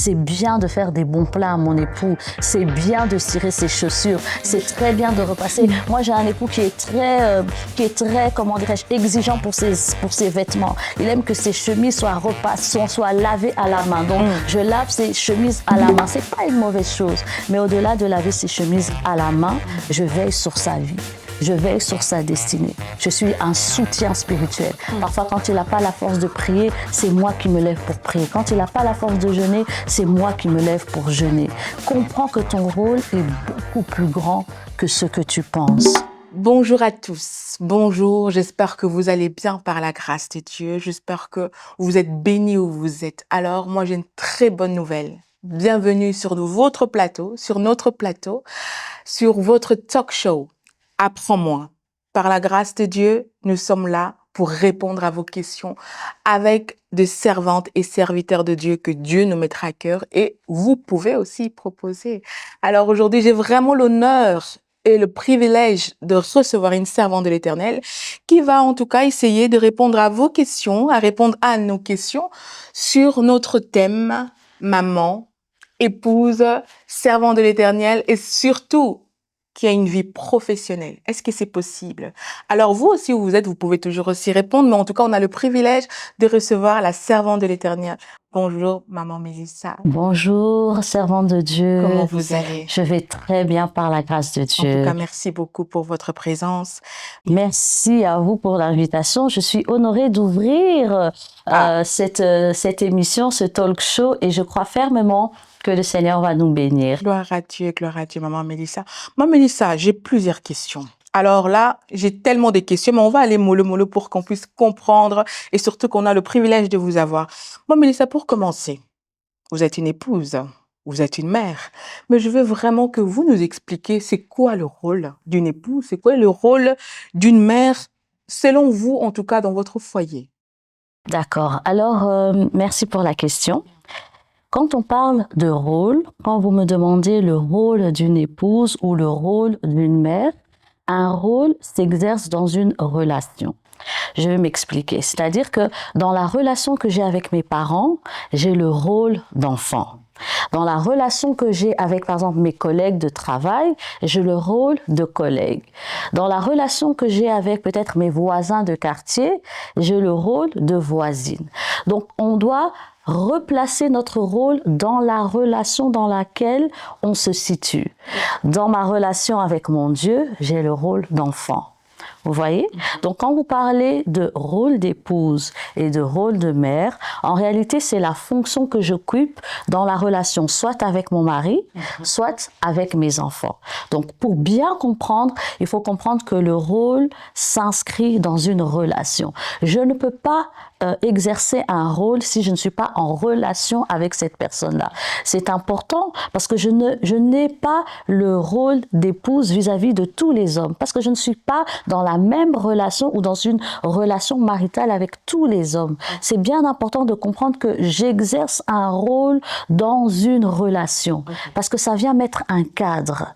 c'est bien de faire des bons plats à mon époux, c'est bien de cirer ses chaussures, c'est très bien de repasser. Moi, j'ai un époux qui est très, comment dirais-je, exigeant pour ses vêtements. Il aime que ses chemises soient lavées à la main. Donc, je lave ses chemises à la main. C'est pas une mauvaise chose. Mais au-delà de laver ses chemises à la main, je veille sur sa vie. Je veille sur sa destinée. Je suis un soutien spirituel. Parfois, quand il n'a pas la force de prier, c'est moi qui me lève pour prier. Quand il n'a pas la force de jeûner, c'est moi qui me lève pour jeûner. Comprends que ton rôle est beaucoup plus grand que ce que tu penses. Bonjour à tous. Bonjour. J'espère que vous allez bien par la grâce de Dieu. J'espère que vous êtes bénis où vous êtes. Alors, moi, j'ai une très bonne nouvelle. Bienvenue sur notre plateau, sur votre talk show. Apprends-moi. Par la grâce de Dieu, nous sommes là pour répondre à vos questions avec des servantes et serviteurs de Dieu que Dieu nous mettra à cœur et vous pouvez aussi proposer. Alors aujourd'hui, j'ai vraiment l'honneur et le privilège de recevoir une servante de l'Éternel qui va en tout cas essayer de répondre à vos questions, à répondre à nos questions sur notre thème maman, épouse, servante de l'Éternel et surtout qui a une vie professionnelle. Est-ce que c'est possible? Alors vous aussi où vous êtes, vous pouvez toujours aussi répondre, mais en tout cas, on a le privilège de recevoir la servante de l'Éternel. Bonjour, maman Mélissa. Bonjour, servante de Dieu. Comment vous allez? Je vais très bien par la grâce de Dieu. En tout cas, merci beaucoup pour votre présence. Merci à vous pour l'invitation. Je suis honorée d'ouvrir cette émission, ce talk show, et je crois fermement que le Seigneur va nous bénir. Gloire à Dieu, maman Mélissa. Maman Mélissa, j'ai plusieurs questions. Alors là, j'ai tellement de questions, mais on va aller mollo pour qu'on puisse comprendre et surtout qu'on a le privilège de vous avoir. Maman Mélissa, pour commencer, vous êtes une épouse, vous êtes une mère, mais je veux vraiment que vous nous expliquiez c'est quoi le rôle d'une épouse, c'est quoi le rôle d'une mère, selon vous, en tout cas, dans votre foyer. D'accord. Alors, merci pour la question. Quand on parle de rôle, quand vous me demandez le rôle d'une épouse ou le rôle d'une mère, un rôle s'exerce dans une relation. Je vais m'expliquer. C'est-à-dire que dans la relation que j'ai avec mes parents, j'ai le rôle d'enfant. Dans la relation que j'ai avec, par exemple, mes collègues de travail, j'ai le rôle de collègue. Dans la relation que j'ai avec peut-être mes voisins de quartier, j'ai le rôle de voisine. Donc, on doit replacer notre rôle dans la relation dans laquelle on se situe. Dans ma relation avec mon Dieu, j'ai le rôle d'enfant. Vous voyez? Donc, quand vous parlez de rôle d'épouse et de rôle de mère, en réalité, c'est la fonction que j'occupe dans la relation, soit avec mon mari, soit avec mes enfants. Donc, pour bien comprendre, il faut comprendre que le rôle s'inscrit dans une relation. Je ne peux pas exercer un rôle si je ne suis pas en relation avec cette personne-là. C'est important parce que je n'ai pas le rôle d'épouse vis-à-vis de tous les hommes, parce que je ne suis pas dans la même relation ou dans une relation maritale avec tous les hommes. C'est bien important de comprendre que j'exerce un rôle dans une relation, parce que ça vient mettre un cadre,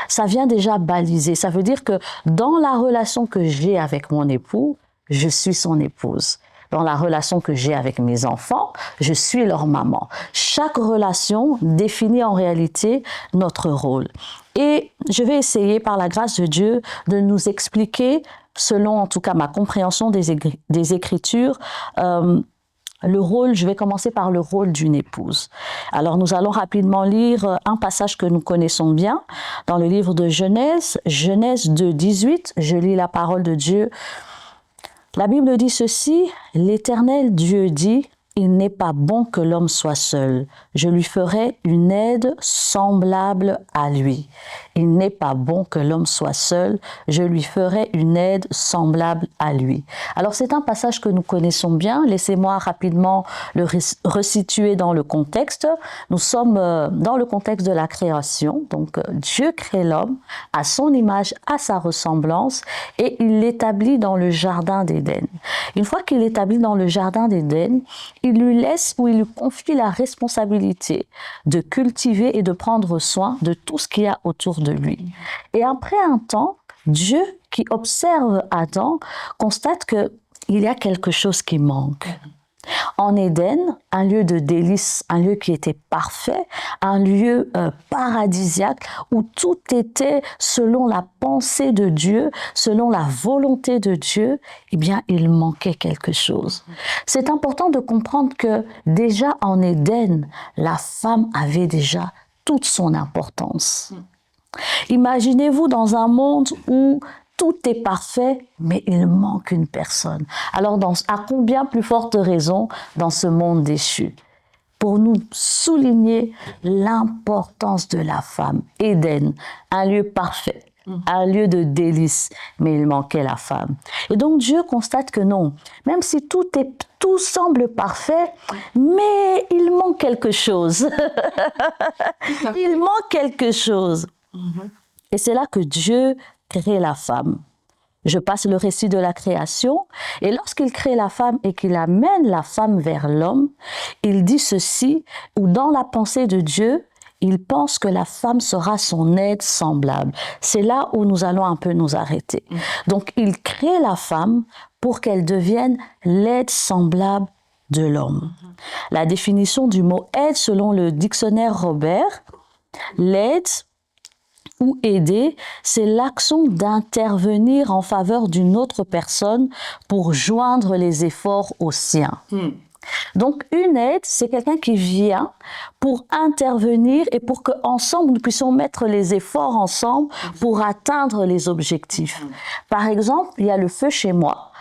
ça vient déjà baliser. Ça veut dire que dans la relation que j'ai avec mon époux, je suis son épouse. Dans la relation que j'ai avec mes enfants, je suis leur maman. Chaque relation définit en réalité notre rôle. Et je vais essayer, par la grâce de Dieu, de nous expliquer, selon en tout cas ma compréhension des Écritures, le rôle. Je vais commencer par le rôle d'une épouse. Alors, nous allons rapidement lire un passage que nous connaissons bien dans le livre de Genèse, Genèse 2, 18. Je lis la parole de Dieu. La Bible dit ceci, « L'Éternel Dieu dit, il n'est pas bon que l'homme soit seul. Je lui ferai une aide semblable à lui. Il n'est pas bon que l'homme soit seul. Je lui ferai une aide semblable à lui. » Alors, c'est un passage que nous connaissons bien. Laissez-moi rapidement le resituer dans le contexte. Nous sommes dans le contexte de la création. Donc, Dieu crée l'homme à son image, à sa ressemblance, et il l'établit dans le jardin d'Éden. Une fois qu'il l'établit dans le jardin d'Éden, il lui laisse ou il lui confie la responsabilité de cultiver et de prendre soin de tout ce qu'il y a autour de lui. Et après un temps, Dieu, qui observe Adam, constate qu'il y a quelque chose qui manque. En Éden, un lieu de délices, un lieu qui était parfait, un lieu paradisiaque où tout était selon la pensée de Dieu, selon la volonté de Dieu, eh bien, il manquait quelque chose. C'est important de comprendre que déjà en Éden, la femme avait déjà toute son importance. Imaginez-vous dans un monde où tout est parfait, mais il manque une personne. Alors, à combien plus forte raison dans ce monde déchu? Pour nous souligner l'importance de la femme. Éden, un lieu parfait, un lieu de délices, mais il manquait la femme. Et donc Dieu constate que non, même si tout semble parfait, mais il manque quelque chose. Il manque quelque chose. Et c'est là que Dieu crée la femme. Je passe le récit de la création, et lorsqu'il crée la femme et qu'il amène la femme vers l'homme, il dit ceci, où dans la pensée de Dieu, il pense que la femme sera son aide semblable. C'est là où nous allons un peu nous arrêter. Donc, il crée la femme pour qu'elle devienne l'aide semblable de l'homme. La définition du mot aide selon le dictionnaire Robert, l'aide ou aider, c'est l'action d'intervenir en faveur d'une autre personne pour joindre les efforts aux siens. Donc, une aide, c'est quelqu'un qui vient pour intervenir et pour qu'ensemble, nous puissions mettre les efforts ensemble pour atteindre les objectifs. Par exemple, il y a le feu chez moi.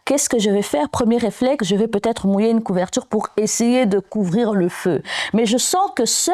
Qu'est-ce que je vais faire? Premier réflexe, je vais peut-être mouiller une couverture pour essayer de couvrir le feu. Mais je sens que seul,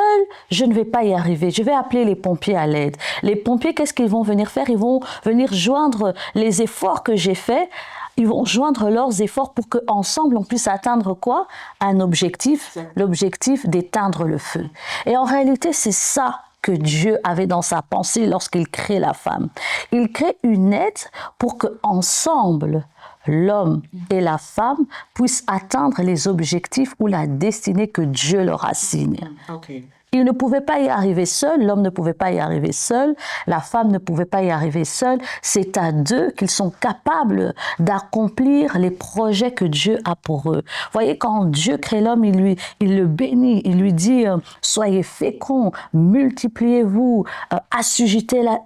je ne vais pas y arriver. Je vais appeler les pompiers à l'aide. Les pompiers, qu'est-ce qu'ils vont venir faire? Ils vont venir joindre les efforts que j'ai faits. Ils vont joindre leurs efforts pour qu'ensemble, on puisse atteindre quoi? Un objectif, l'objectif d'éteindre le feu. Et en réalité, c'est ça que Dieu avait dans sa pensée lorsqu'il crée la femme. Il crée une aide pour qu'ensemble, l'homme et la femme puissent atteindre les objectifs ou la destinée que Dieu leur assigne. Ils ne pouvaient pas y arriver seuls, l'homme ne pouvait pas y arriver seul, la femme ne pouvait pas y arriver seule. C'est à deux qu'ils sont capables d'accomplir les projets que Dieu a pour eux. Voyez, quand Dieu crée l'homme, il le bénit, il lui dit « Soyez féconds, multipliez-vous,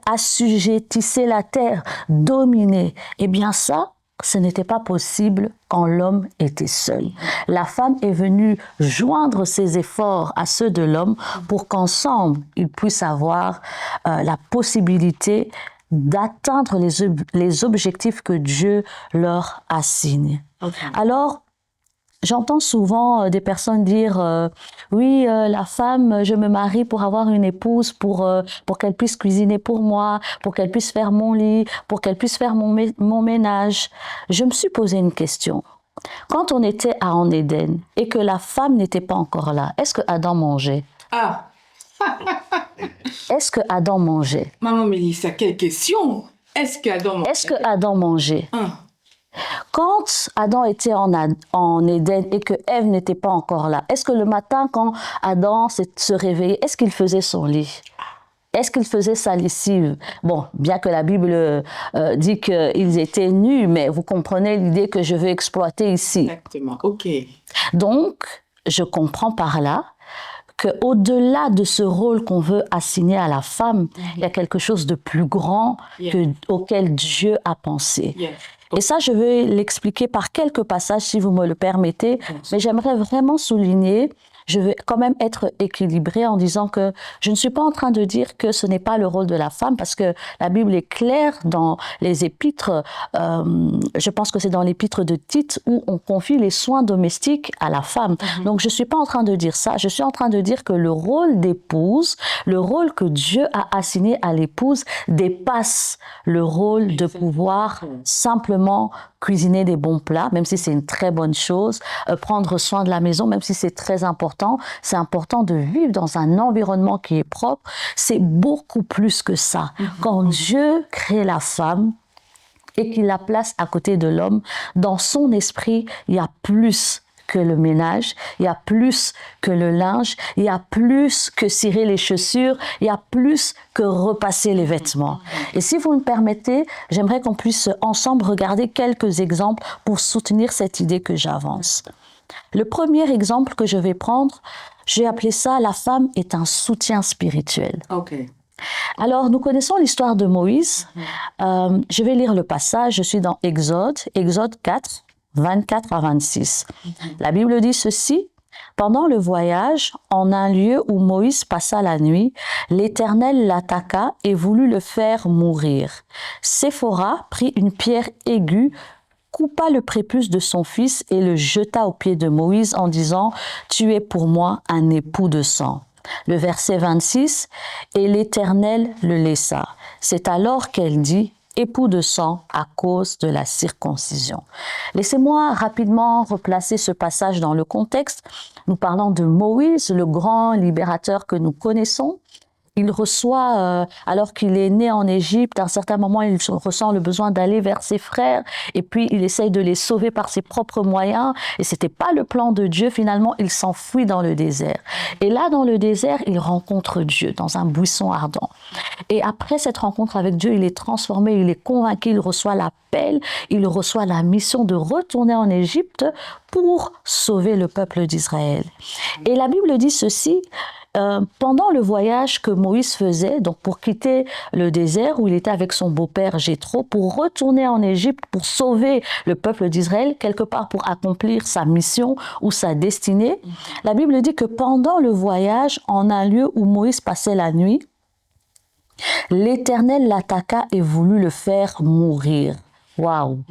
assujettissez la terre, dominez ». Eh bien ça, ce n'était pas possible quand l'homme était seul. La femme est venue joindre ses efforts à ceux de l'homme pour qu'ensemble, ils puissent avoir la possibilité d'atteindre les objectifs que Dieu leur assigne. Alors, j'entends souvent des personnes dire oui, la femme, je me marie pour avoir une épouse, pour qu'elle puisse cuisiner pour moi, pour qu'elle puisse faire mon lit, pour qu'elle puisse faire mon ménage. Je me suis posé une question. Quand on était en Éden et que la femme n'était pas encore là, est-ce que Adam mangeait? Est-ce que Adam mangeait? Maman Mélissa, quelle question? Est-ce qu'Adam mangeait? Est-ce que Adam mangeait? Quand Adam était en Éden et que Ève n'était pas encore là, est-ce que le matin, quand Adam se réveillait, est-ce qu'il faisait son lit? Est-ce qu'il faisait sa lessive? Bon, bien que la Bible dit qu'ils étaient nus, mais vous comprenez l'idée que je veux exploiter ici. Exactement, ok. Donc, je comprends par là qu'au-delà de ce rôle qu'on veut assigner à la femme, il y a quelque chose de plus grand auquel Dieu a pensé. Et ça, je vais l'expliquer par quelques passages, si vous me le permettez, mais j'aimerais vraiment souligner, je vais quand même être équilibrée en disant que je ne suis pas en train de dire que ce n'est pas le rôle de la femme, parce que la Bible est claire dans les épîtres, je pense que c'est dans l'épître de Tite, où on confie les soins domestiques à la femme. Donc je ne suis pas en train de dire ça, je suis en train de dire que le rôle d'épouse, le rôle que Dieu a assigné à l'épouse dépasse le rôle de pouvoir simplement cuisiner des bons plats, même si c'est une très bonne chose, prendre soin de la maison, même si c'est très important, c'est important de vivre dans un environnement qui est propre, c'est beaucoup plus que ça. Quand Dieu crée la femme et qu'il la place à côté de l'homme, dans son esprit, il y a plus que le ménage, il y a plus que le linge, il y a plus que cirer les chaussures, il y a plus que repasser les vêtements. Et si vous me permettez, j'aimerais qu'on puisse ensemble regarder quelques exemples pour soutenir cette idée que j'avance. Le premier exemple que je vais prendre, j'ai appelé ça « La femme est un soutien spirituel ». Alors, nous connaissons l'histoire de Moïse. Je vais lire le passage, je suis dans Exode 4, 24 à 26. La Bible dit ceci: « Pendant le voyage, en un lieu où Moïse passa la nuit, l'Éternel l'attaqua et voulut le faire mourir. Séphora prit une pierre aiguë, coupa le prépuce de son fils et le jeta aux pieds de Moïse en disant « Tu es pour moi un époux de sang ». Le verset 26, « Et l'Éternel le laissa. C'est alors qu'elle dit « époux de sang à cause de la circoncision ». Laissez-moi rapidement replacer ce passage dans le contexte. Nous parlons de Moïse, le grand libérateur que nous connaissons. Il reçoit, alors qu'il est né en Égypte, à un certain moment, il ressent le besoin d'aller vers ses frères et puis il essaye de les sauver par ses propres moyens et c'était pas le plan de Dieu. Finalement, il s'enfuit dans le désert. Et là, dans le désert, il rencontre Dieu dans un buisson ardent. Et après cette rencontre avec Dieu, il est transformé, il est convaincu, il reçoit l'appel, il reçoit la mission de retourner en Égypte pour sauver le peuple d'Israël. Et la Bible dit ceci: pendant le voyage que Moïse faisait, donc pour quitter le désert où il était avec son beau-père Jéthro, pour retourner en Égypte, pour sauver le peuple d'Israël, quelque part pour accomplir sa mission ou sa destinée, la Bible dit que pendant le voyage, en un lieu où Moïse passait la nuit, l'Éternel l'attaqua et voulut le faire mourir. Waouh!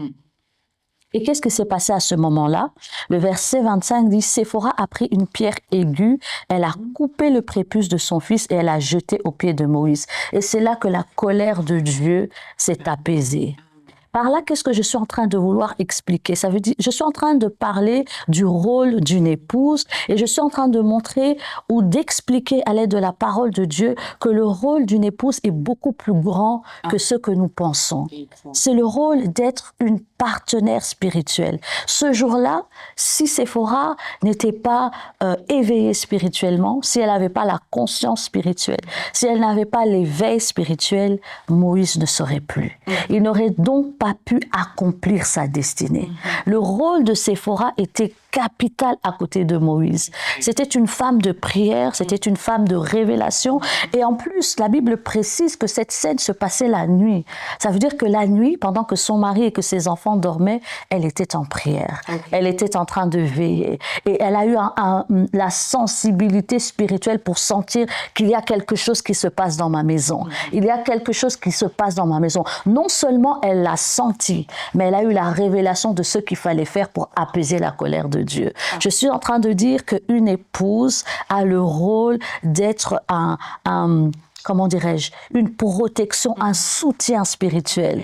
Et qu'est-ce qui s'est passé à ce moment-là? Le verset 25 dit « Séphora a pris une pierre aiguë, elle a coupé le prépuce de son fils et elle a jeté aux pieds de Moïse. » Et c'est là que la colère de Dieu s'est apaisée. Par là, qu'est-ce que je suis en train de vouloir expliquer? Ça veut dire, je suis en train de parler du rôle d'une épouse et je suis en train de montrer ou d'expliquer à l'aide de la parole de Dieu que le rôle d'une épouse est beaucoup plus grand que ce que nous pensons. C'est le rôle d'être une partenaire spirituelle. Ce jour-là, si Séphora n'était pas éveillée spirituellement, si elle n'avait pas la conscience spirituelle, si elle n'avait pas l'éveil spirituel, Moïse ne serait plus. Il n'aurait donc pas pu accomplir sa destinée. Le rôle de Séphora était capital à côté de Moïse. C'était une femme de prière, c'était une femme de révélation. Et en plus, la Bible précise que cette scène se passait la nuit. Ça veut dire que la nuit, pendant que son mari et que ses enfants dormaient, elle était en prière. Elle était en train de veiller. Et elle a eu la sensibilité spirituelle pour sentir qu'il y a quelque chose qui se passe dans ma maison. Il y a quelque chose qui se passe dans ma maison. Non seulement elle l'a senti, mais elle a eu la révélation de ce qu'il fallait faire pour apaiser la colère de Dieu. Je suis en train de dire qu'une épouse a le rôle d'être comment dirais-je, une protection, un soutien spirituel.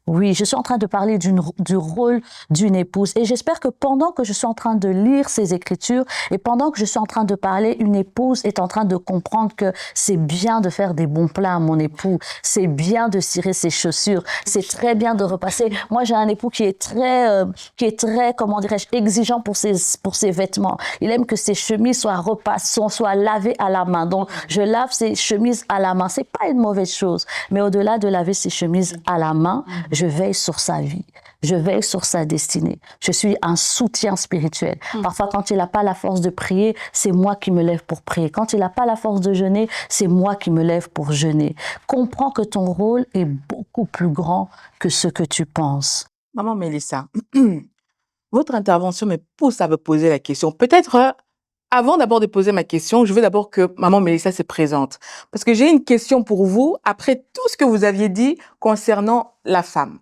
Oui, je suis en train de parler du rôle d'une épouse. Et j'espère que pendant que je suis en train de lire ces écritures et pendant que je suis en train de parler, une épouse est en train de comprendre que c'est bien de faire des bons plats à mon époux. C'est bien de cirer ses chaussures. C'est très bien de repasser. Moi, j'ai un époux qui est très, comment dirais-je, exigeant pour ses vêtements. Il aime que ses chemises soient lavées à la main. Donc, je lave ses chemises à la main. C'est pas une mauvaise chose. Mais au-delà de laver ses chemises à la main, je veille sur sa vie, je veille sur sa destinée. Je suis un soutien spirituel. Parfois, quand il n'a pas la force de prier, c'est moi qui me lève pour prier. Quand il n'a pas la force de jeûner, c'est moi qui me lève pour jeûner. Comprends que ton rôle est beaucoup plus grand que ce que tu penses. Maman Mélissa, votre intervention me pousse à me poser la question. Peut-être, avant d'abord de poser ma question, je veux d'abord que Maman Mélissa se présente. Parce que j'ai une question pour vous, après tout ce que vous aviez dit concernant la femme.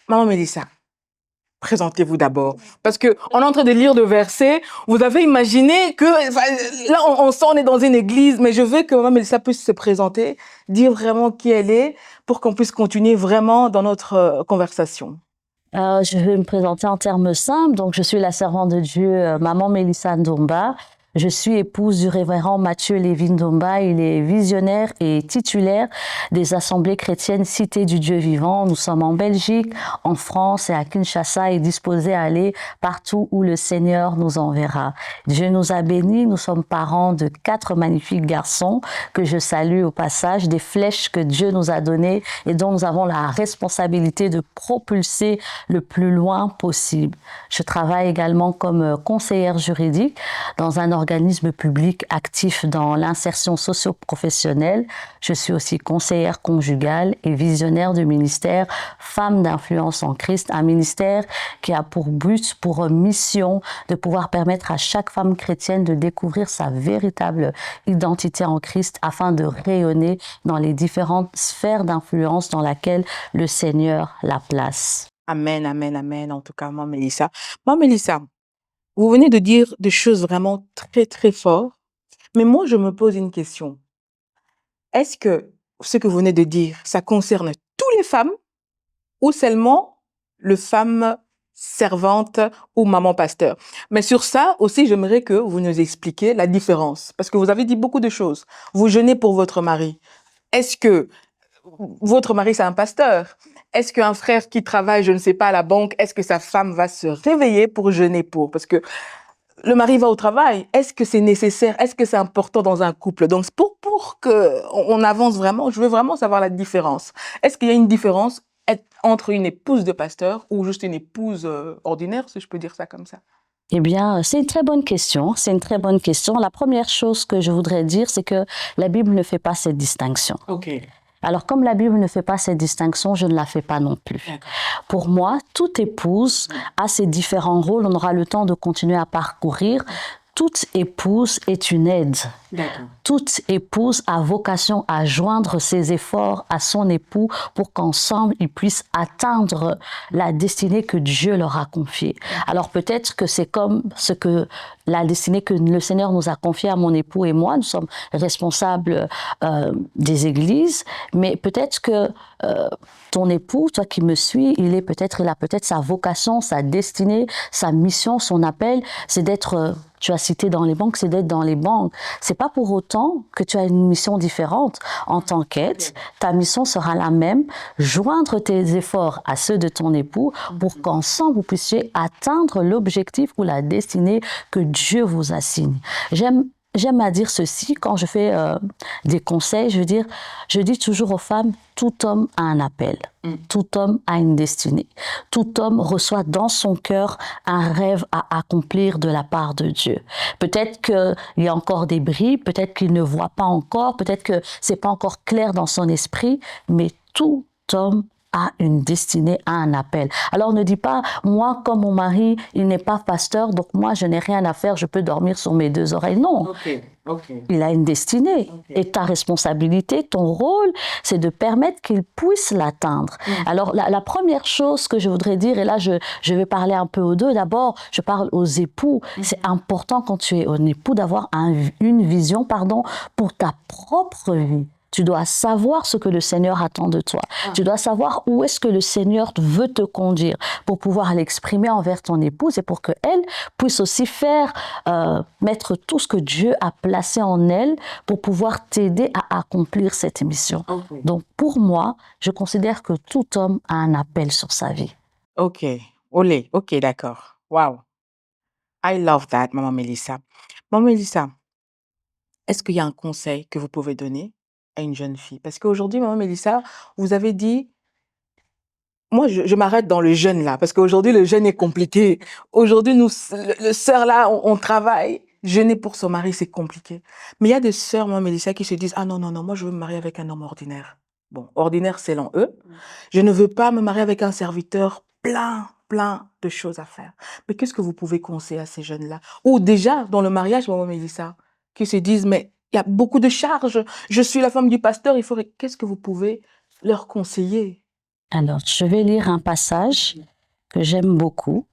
Maman Mélissa, présentez-vous d'abord. Parce que on est en train de lire le verset, vous avez imaginé que, là, on sent, on est dans une église, mais je veux que Maman Mélissa puisse se présenter, dire vraiment qui elle est, pour qu'on puisse continuer vraiment dans notre conversation. Je vais me présenter en termes simples. Donc, je suis la servante de Dieu, Maman Mélissa Ndomba. Je suis épouse du révérend Mathieu Lévy-Ndomba. Il est visionnaire et titulaire des assemblées chrétiennes Cité du Dieu vivant. Nous sommes en Belgique, en France et à Kinshasa et disposés à aller partout où le Seigneur nous enverra. Dieu nous a bénis. Nous sommes parents de 4 magnifiques garçons que je salue au passage, des flèches que Dieu nous a données et dont nous avons la responsabilité de propulser le plus loin possible. Je travaille également comme conseillère juridique dans un organisme public actif dans l'insertion socio-professionnelle. Je suis aussi conseillère conjugale et visionnaire du ministère Femmes d'influence en Christ, un ministère qui a pour but, pour mission de pouvoir permettre à chaque femme chrétienne de découvrir sa véritable identité en Christ afin de rayonner dans les différentes sphères d'influence dans lesquelles le Seigneur la place. Amen, amen, amen. En tout cas, Maman Mélissa. Maman Mélissa, vous venez de dire des choses vraiment très, très fortes. Mais moi, je me pose une question. Est-ce que ce que vous venez de dire, ça concerne toutes les femmes ou seulement les femmes servantes ou maman pasteur? Mais sur ça aussi, j'aimerais que vous nous expliquiez la différence. Parce que vous avez dit beaucoup de choses. Vous jeûnez pour votre mari. Est-ce que votre mari, c'est un pasteur? Est-ce qu'un frère qui travaille, je ne sais pas, à la banque, est-ce que sa femme va se réveiller pour jeûner pour? Parce que le mari va au travail. Est-ce que c'est nécessaire? Est-ce que c'est important dans un couple? Donc, pour qu'on avance vraiment, je veux vraiment savoir la différence. Est-ce qu'il y a une différence entre une épouse de pasteur ou juste une épouse ordinaire, si je peux dire ça comme ça? Eh bien, c'est une très bonne question. C'est une très bonne question. La première chose que je voudrais dire, c'est que la Bible ne fait pas cette distinction. OK. Alors, comme la Bible ne fait pas cette distinction, je ne la fais pas non plus. Pour moi, toute épouse a ses différents rôles. On aura le temps de continuer à parcourir. Toute épouse est une aide. Toute épouse a vocation à joindre ses efforts à son époux pour qu'ensemble, ils puissent atteindre la destinée que Dieu leur a confiée. Alors peut-être que c'est comme ce que la destinée que le Seigneur nous a confiée à mon époux et moi. Nous sommes responsables des églises, mais peut-être que ton époux, toi qui me suis, il a peut-être sa vocation, sa destinée, sa mission, son appel, c'est d'être tu as cité dans les banques, c'est d'être dans les banques. C'est pas pour autant que tu as une mission différente. En tant qu'aide, ta mission sera la même, joindre tes efforts à ceux de ton époux pour qu'ensemble vous puissiez atteindre l'objectif ou la destinée que Dieu vous assigne. J'aime à dire ceci, quand je fais des conseils, je dis toujours aux femmes, tout homme a un appel, tout homme a une destinée, tout homme reçoit dans son cœur un rêve à accomplir de la part de Dieu. Peut-être qu'il y a encore des bris, peut-être qu'il ne voit pas encore, peut-être que c'est pas encore clair dans son esprit, mais tout homme a une destinée, a un appel. Alors ne dis pas, moi comme mon mari, il n'est pas pasteur, donc moi je n'ai rien à faire, je peux dormir sur mes 2 oreilles. Non, il a une destinée. Et ta responsabilité, ton rôle, c'est de permettre qu'il puisse l'atteindre. Alors la première chose que je voudrais dire, et là je vais parler un peu aux deux, d'abord je parle aux époux. C'est important quand tu es un époux d'avoir une vision pour ta propre vie. Tu dois savoir ce que le Seigneur attend de toi. Tu dois savoir où est-ce que le Seigneur veut te conduire pour pouvoir l'exprimer envers ton épouse et pour qu'elle puisse aussi mettre tout ce que Dieu a placé en elle pour pouvoir t'aider à accomplir cette mission. Donc, pour moi, je considère que tout homme a un appel sur sa vie. OK. Olé. OK, d'accord. Wow. I love that, Maman Mélissa. Maman Mélissa, est-ce qu'il y a un conseil que vous pouvez donner à une jeune fille? Parce qu'aujourd'hui, Maman Mélissa, vous avez dit, moi, je m'arrête dans le jeûne là, parce qu'aujourd'hui, le jeûne est compliqué. Aujourd'hui, nous, le sœur là, on travaille. Jeûner pour son mari, c'est compliqué. Mais il y a des sœurs, Maman Mélissa, qui se disent, ah non, non, non, moi, je veux me marier avec un homme ordinaire. Bon, ordinaire selon eux. Je ne veux pas me marier avec un serviteur plein de choses à faire. Mais qu'est-ce que vous pouvez conseiller à ces jeunes-là? Ou déjà, dans le mariage, Maman Mélissa, qui se disent, mais il y a beaucoup de charges. Je suis la femme du pasteur, Qu'est-ce que vous pouvez leur conseiller? Alors, je vais lire un passage que j'aime beaucoup.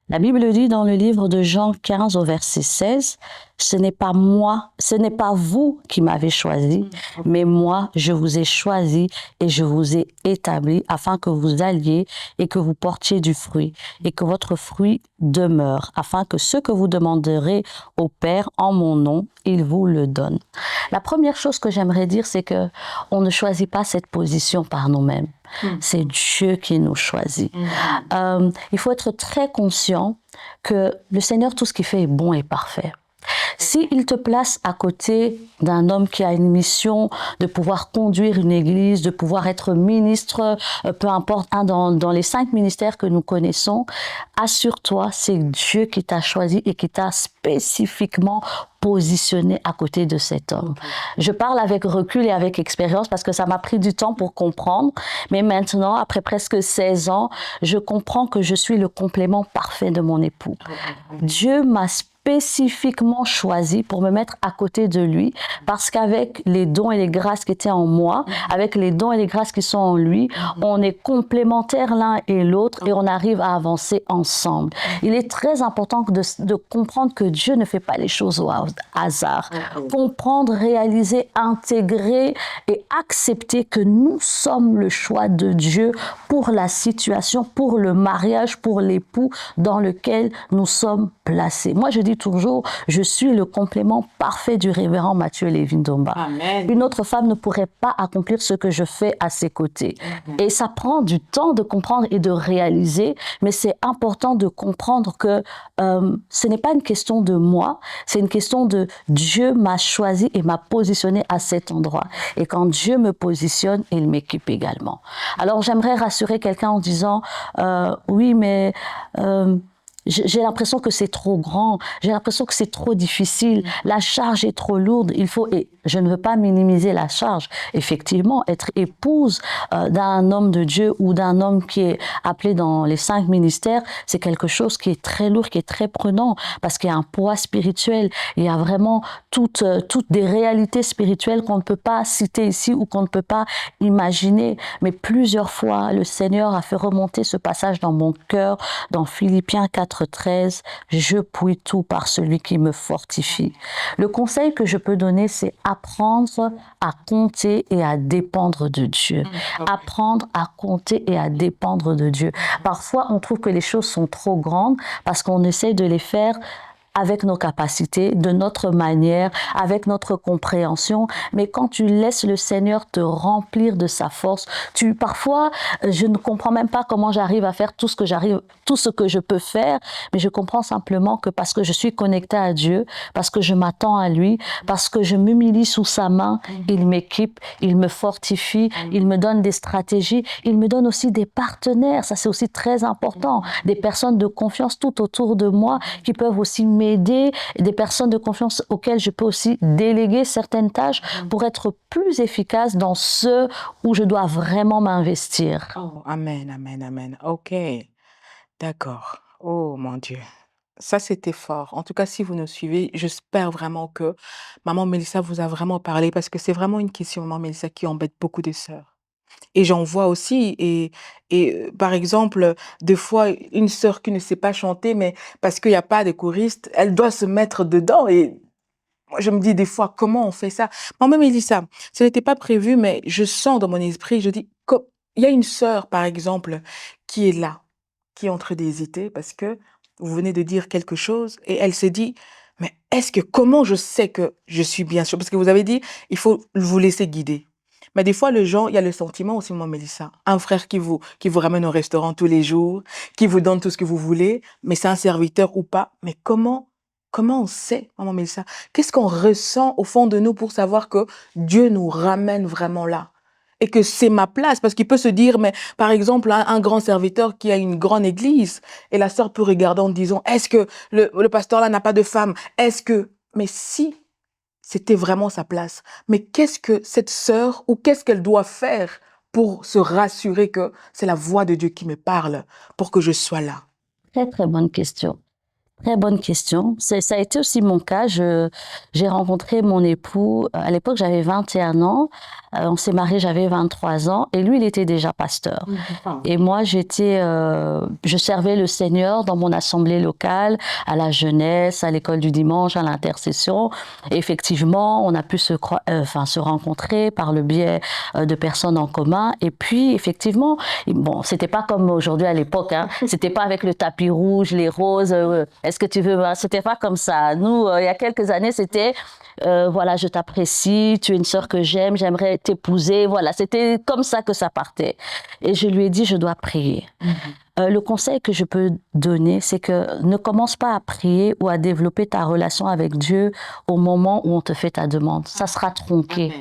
La Bible dit dans le livre de Jean 15 au verset 16, ce n'est pas moi, ce n'est pas vous qui m'avez choisi, mais moi, je vous ai choisi et je vous ai établi afin que vous alliez et que vous portiez du fruit et que votre fruit demeure, afin que ce que vous demanderez au Père en mon nom, il vous le donne. La première chose que j'aimerais dire, c'est que on ne choisit pas cette position par nous-mêmes. C'est Dieu qui nous choisit. Il faut être très conscient que le Seigneur, tout ce qu'il fait est bon et parfait. S'il te place à côté d'un homme qui a une mission de pouvoir conduire une église, de pouvoir être ministre, peu importe, dans les 5 ministères que nous connaissons, assure-toi, c'est Dieu qui t'a choisi et qui t'a spécifiquement positionné à côté de cet homme. Je parle avec recul et avec expérience parce que ça m'a pris du temps pour comprendre, mais maintenant, après presque 16 ans, je comprends que je suis le complément parfait de mon époux. Dieu m'a spécifiquement choisi pour me mettre à côté de lui parce qu'avec les dons et les grâces qui étaient en moi, avec les dons et les grâces qui sont en lui, on est complémentaires l'un et l'autre et on arrive à avancer ensemble. Il est très important de comprendre que Dieu ne fait pas les choses au hasard. Comprendre, réaliser, intégrer et accepter que nous sommes le choix de Dieu pour la situation, pour le mariage, pour l'époux dans lequel nous sommes placés. Moi, je dis toujours, je suis le complément parfait du révérend Mathieu Lévy-Ndomba. Une autre femme ne pourrait pas accomplir ce que je fais à ses côtés. Et ça prend du temps de comprendre et de réaliser, mais c'est important de comprendre que ce n'est pas une question de moi, c'est une question de Dieu m'a choisi et m'a positionné à cet endroit. Et quand Dieu me positionne, il m'équipe également. Alors, j'aimerais rassurer quelqu'un en disant, oui, mais... j'ai l'impression que c'est trop grand, j'ai l'impression que c'est trop difficile, la charge est trop lourde, il faut, et je ne veux pas minimiser la charge, effectivement, être épouse d'un homme de Dieu ou d'un homme qui est appelé dans les 5 ministères, c'est quelque chose qui est très lourd, qui est très prenant, parce qu'il y a un poids spirituel, il y a vraiment toutes des réalités spirituelles qu'on ne peut pas citer ici ou qu'on ne peut pas imaginer, mais plusieurs fois, le Seigneur a fait remonter ce passage dans mon cœur, dans Philippiens 4:13, je puis tout par celui qui me fortifie. Le conseil que je peux donner, c'est apprendre à compter et à dépendre de Dieu. Apprendre à compter et à dépendre de Dieu. Parfois, on trouve que les choses sont trop grandes parce qu'on essaie de les faire avec nos capacités, de notre manière, avec notre compréhension. Mais quand tu laisses le Seigneur te remplir de sa force, parfois, je ne comprends même pas comment j'arrive à faire tout ce que je peux faire, mais je comprends simplement que parce que je suis connectée à Dieu, parce que je m'attends à lui, parce que je m'humilie sous sa main, il m'équipe, il me fortifie, il me donne des stratégies, il me donne aussi des partenaires, ça c'est aussi très important, des personnes de confiance tout autour de moi qui peuvent aussi m'aider, des personnes de confiance auxquelles je peux aussi déléguer certaines tâches pour être plus efficace dans ce où je dois vraiment m'investir. Oh, amen, amen, amen. Ok, d'accord. Oh mon Dieu. Ça, c'était fort. En tout cas, si vous nous suivez, j'espère vraiment que Maman Mélissa vous a vraiment parlé parce que c'est vraiment une question, Maman Mélissa, qui embête beaucoup de sœurs. Et j'en vois aussi. Par exemple, des fois, une sœur qui ne sait pas chanter, mais parce qu'il n'y a pas de choriste, elle doit se mettre dedans. Et moi, je me dis des fois, comment on fait ça? Maman Mélissa, ce n'était pas prévu, mais je sens dans mon esprit, je dis, il y a une sœur, par exemple, qui est là, qui est en train d'hésiter parce que vous venez de dire quelque chose et elle se dit, mais comment je sais que je suis bien sûre? Parce que vous avez dit, il faut vous laisser guider. Mais des fois, il y a le sentiment aussi, moi, Mélissa. Un frère qui vous ramène au restaurant tous les jours, qui vous donne tout ce que vous voulez, mais c'est un serviteur ou pas. Mais comment on sait, maman Mélissa? Qu'est-ce qu'on ressent au fond de nous pour savoir que Dieu nous ramène vraiment là? Et que c'est ma place, parce qu'il peut se dire, mais par exemple, un grand serviteur qui a une grande église, et la sœur peut regarder en disant, est-ce que le pasteur là n'a pas de femme? Mais si c'était vraiment sa place, mais qu'est-ce que cette sœur, ou qu'est-ce qu'elle doit faire pour se rassurer que c'est la voix de Dieu qui me parle, pour que je sois là? Très, très bonne question. Très bonne question. Ça a été aussi mon cas. J'ai rencontré mon époux, à l'époque j'avais 21 ans, on s'est mariés, j'avais 23 ans, et lui il était déjà pasteur. Et moi je servais le Seigneur dans mon assemblée locale, à la jeunesse, à l'école du dimanche, à l'intercession. Et effectivement, on a pu se rencontrer par le biais de personnes en commun. Et puis effectivement, bon, c'était pas comme aujourd'hui à l'époque, hein. C'était pas avec le tapis rouge, les roses. Est-ce que tu veux? C'était pas comme ça. Nous, il y a quelques années, c'était voilà, je t'apprécie, tu es une sœur que j'aime, j'aimerais t'épouser. Voilà, c'était comme ça que ça partait. Et je lui ai dit, je dois prier. Le conseil que je peux donner, c'est que ne commence pas à prier ou à développer ta relation avec Dieu au moment où on te fait ta demande. Ça sera tronqué.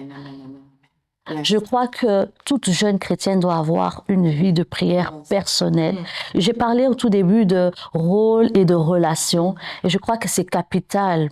Je crois que toute jeune chrétienne doit avoir une vie de prière personnelle. J'ai parlé au tout début de rôle et de relation, et je crois que c'est capital.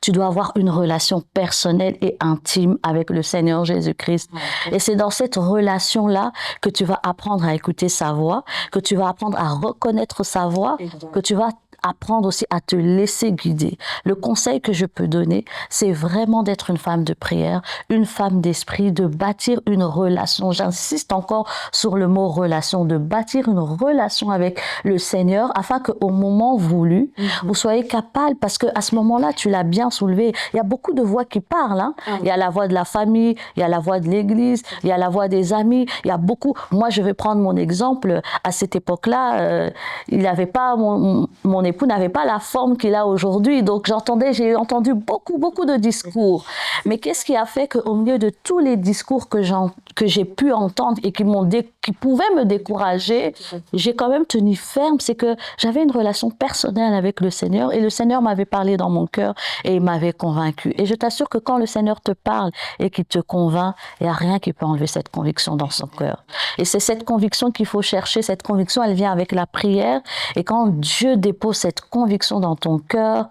Tu dois avoir une relation personnelle et intime avec le Seigneur Jésus-Christ. Et c'est dans cette relation-là que tu vas apprendre à écouter sa voix, que tu vas apprendre à reconnaître sa voix, que tu vas apprendre aussi à te laisser guider. Le conseil que je peux donner, c'est vraiment d'être une femme de prière, une femme d'esprit, de bâtir une relation. J'insiste encore sur le mot relation, de bâtir une relation avec le Seigneur afin qu'au moment voulu, vous soyez capable, parce qu'à ce moment-là, tu l'as bien soulevé. Il y a beaucoup de voix qui parlent. Hein. Il y a la voix de la famille, il y a la voix de l'église, il y a la voix des amis. Il y a beaucoup. Moi, je vais prendre mon exemple. À cette époque-là, il n'avait pas mon époux n'avait pas la forme qu'il a aujourd'hui. Donc, j'ai entendu beaucoup de discours. Mais qu'est-ce qui a fait qu'au milieu de tous les discours que j'ai pu entendre et qui pouvaient me décourager, j'ai quand même tenu ferme, c'est que j'avais une relation personnelle avec le Seigneur et le Seigneur m'avait parlé dans mon cœur et il m'avait convaincu. Et je t'assure que quand le Seigneur te parle et qu'il te convainc, il n'y a rien qui peut enlever cette conviction dans son cœur. Et c'est cette conviction qu'il faut chercher. Cette conviction, elle vient avec la prière. Et quand Dieu dépose cette conviction dans ton cœur,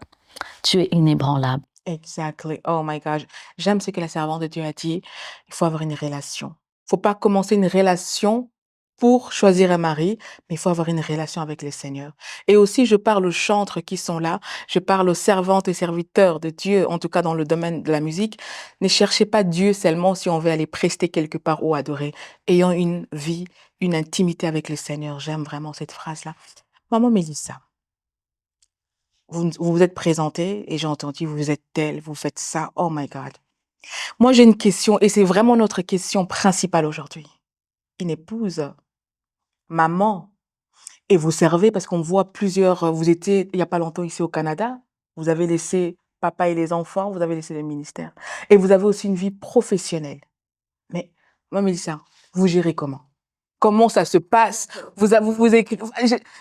tu es inébranlable. Exactly. Oh my gosh. J'aime ce que la servante de Dieu a dit. Il faut avoir une relation. Il faut pas commencer une relation pour choisir un mari, mais il faut avoir une relation avec le Seigneur. Et aussi, je parle aux chantres qui sont là. Je parle aux servantes et serviteurs de Dieu, en tout cas dans le domaine de la musique. Ne cherchez pas Dieu seulement si on veut aller prester quelque part ou adorer. Ayant une vie, une intimité avec le Seigneur. J'aime vraiment cette phrase-là. Maman Mélissa, vous vous êtes présentée et j'ai entendu, vous êtes telle, vous faites ça. Oh my God. Moi, j'ai une question et c'est vraiment notre question principale aujourd'hui. Une épouse, maman, et vous servez parce qu'on voit plusieurs, vous étiez il n'y a pas longtemps ici au Canada, vous avez laissé papa et les enfants, vous avez laissé le ministère. Et vous avez aussi une vie professionnelle. Mais, moi, Mélissa, vous gérez comment? Comment ça se passe? Vous écrivez.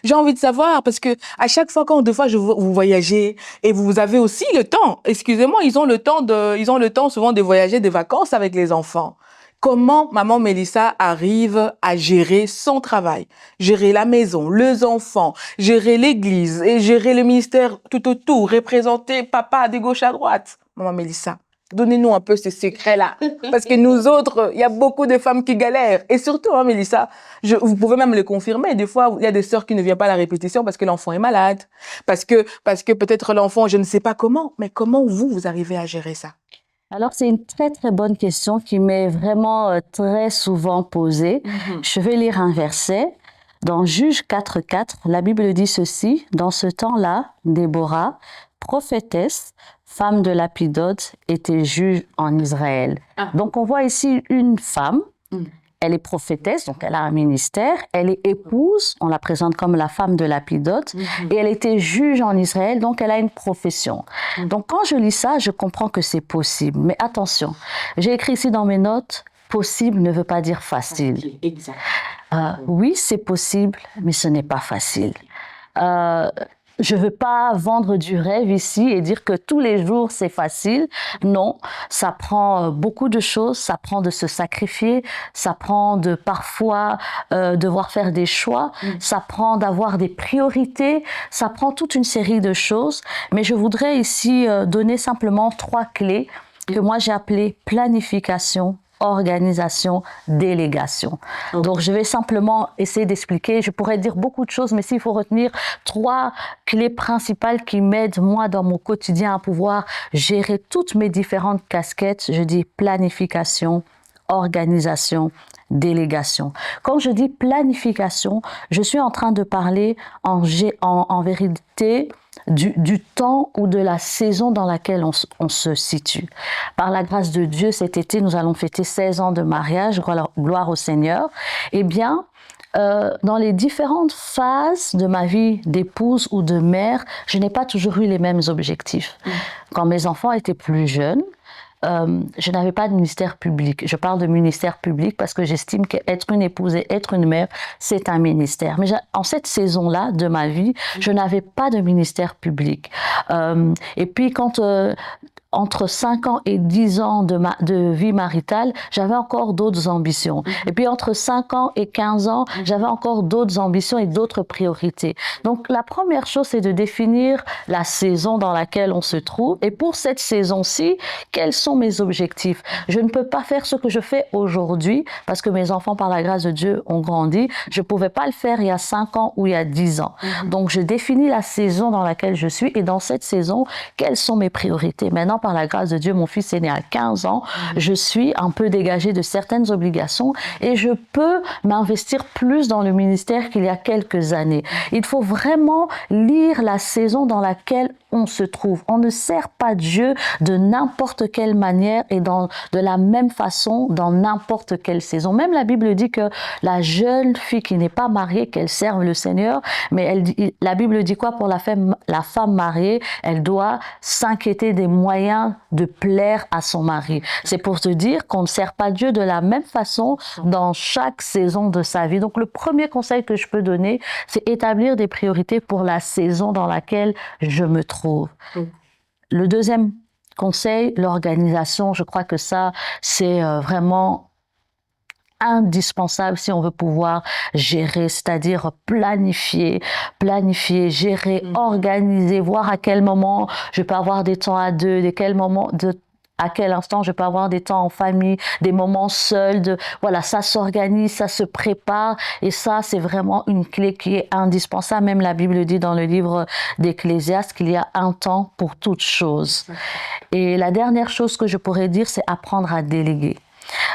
J'ai envie de savoir parce que à chaque fois quand vous voyagez et vous avez aussi le temps. Excusez-moi, ils ont le temps souvent de voyager, des vacances avec les enfants. Comment maman Mélissa arrive à gérer son travail, gérer la maison, les enfants, gérer l'église et gérer le ministère tout autour, représenter papa de gauche à droite? Maman Mélissa, donnez-nous un peu ces secrets-là. Parce que nous autres, il y a beaucoup de femmes qui galèrent. Et surtout, hein, Mélissa, vous pouvez même le confirmer. Des fois, il y a des sœurs qui ne viennent pas à la répétition parce que l'enfant est malade. Parce que peut-être l'enfant, je ne sais pas comment. Mais comment vous arrivez à gérer ça? Alors, c'est une très bonne question qui m'est vraiment très souvent posée. Je vais lire un verset. Dans Juges 4:4, la Bible dit ceci: « Dans ce temps-là, Déborah, prophétesse, femme de Lapidote, était juge en Israël. » Donc, on voit ici une femme. Elle est prophétesse, donc elle a un ministère. Elle est épouse, on la présente comme la femme de Lapidote. Et elle était juge en Israël, donc elle a une profession. Donc quand je lis ça, je comprends que c'est possible. Mais attention, j'ai écrit ici dans mes notes, possible ne veut pas dire facile. Exact. Oui, c'est possible, mais ce n'est pas facile. Je ne veux pas vendre du rêve ici et dire que tous les jours c'est facile. Non, ça prend beaucoup de choses, ça prend de se sacrifier, ça prend de parfois devoir faire des choix, ça prend d'avoir des priorités, ça prend toute une série de choses. Mais je voudrais ici donner simplement 3 clés que moi j'ai appelées planification, organisation, délégation. Donc, je vais simplement essayer d'expliquer. Je pourrais dire beaucoup de choses, mais s'il faut retenir 3 clés principales qui m'aident, moi, dans mon quotidien à pouvoir gérer toutes mes différentes casquettes, je dis planification, organisation, délégation. Quand je dis planification, je suis en train de parler en vérité du temps ou de la saison dans laquelle on se situe. Par la grâce de Dieu, cet été, nous allons fêter 16 ans de mariage, gloire au Seigneur. Eh bien, dans les différentes phases de ma vie d'épouse ou de mère, je n'ai pas toujours eu les mêmes objectifs. Quand mes enfants étaient plus jeunes, je n'avais pas de ministère public. Je parle de ministère public parce que j'estime qu'être une épouse et être une mère, c'est un ministère. Mais en cette saison-là de ma vie, je n'avais pas de ministère public. Et puis quand entre 5 ans et 10 ans de vie maritale, j'avais encore d'autres ambitions. Et puis entre 5 ans et 15 ans, j'avais encore d'autres ambitions et d'autres priorités. Donc la première chose, c'est de définir la saison dans laquelle on se trouve. Et pour cette saison-ci, quels sont mes objectifs? Je ne peux pas faire ce que je fais aujourd'hui parce que mes enfants, par la grâce de Dieu, ont grandi. Je ne pouvais pas le faire il y a 5 ans ou il y a 10 ans. Donc je définis la saison dans laquelle je suis et dans cette saison, quelles sont mes priorités? Maintenant, par la grâce de Dieu, mon fils est né à 15 ans. Je suis un peu dégagée de certaines obligations et je peux m'investir plus dans le ministère qu'il y a quelques années. Il faut vraiment lire la saison dans laquelle on se trouve. On ne sert pas Dieu de n'importe quelle manière et de la même façon dans n'importe quelle saison. Même la Bible dit que la jeune fille qui n'est pas mariée, qu'elle serve le Seigneur, mais la Bible dit quoi pour la femme mariée? Elle doit s'inquiéter des moyens de plaire à son mari. C'est pour te dire qu'on ne sert pas Dieu de la même façon dans chaque saison de sa vie. Donc le premier conseil que je peux donner, c'est établir des priorités pour la saison dans laquelle je me trouve. Le deuxième conseil, l'organisation, je crois que ça, c'est vraiment indispensable si on veut pouvoir gérer, c'est-à-dire planifier, gérer, organiser, voir à quel moment je peux avoir des temps à deux, à quel instant je peux avoir des temps en famille, des moments seuls, voilà, ça s'organise, ça se prépare et ça, c'est vraiment une clé qui est indispensable. Même la Bible dit dans le livre d'Ecclésiaste qu'il y a un temps pour toute chose. Et la dernière chose que je pourrais dire, c'est apprendre à déléguer.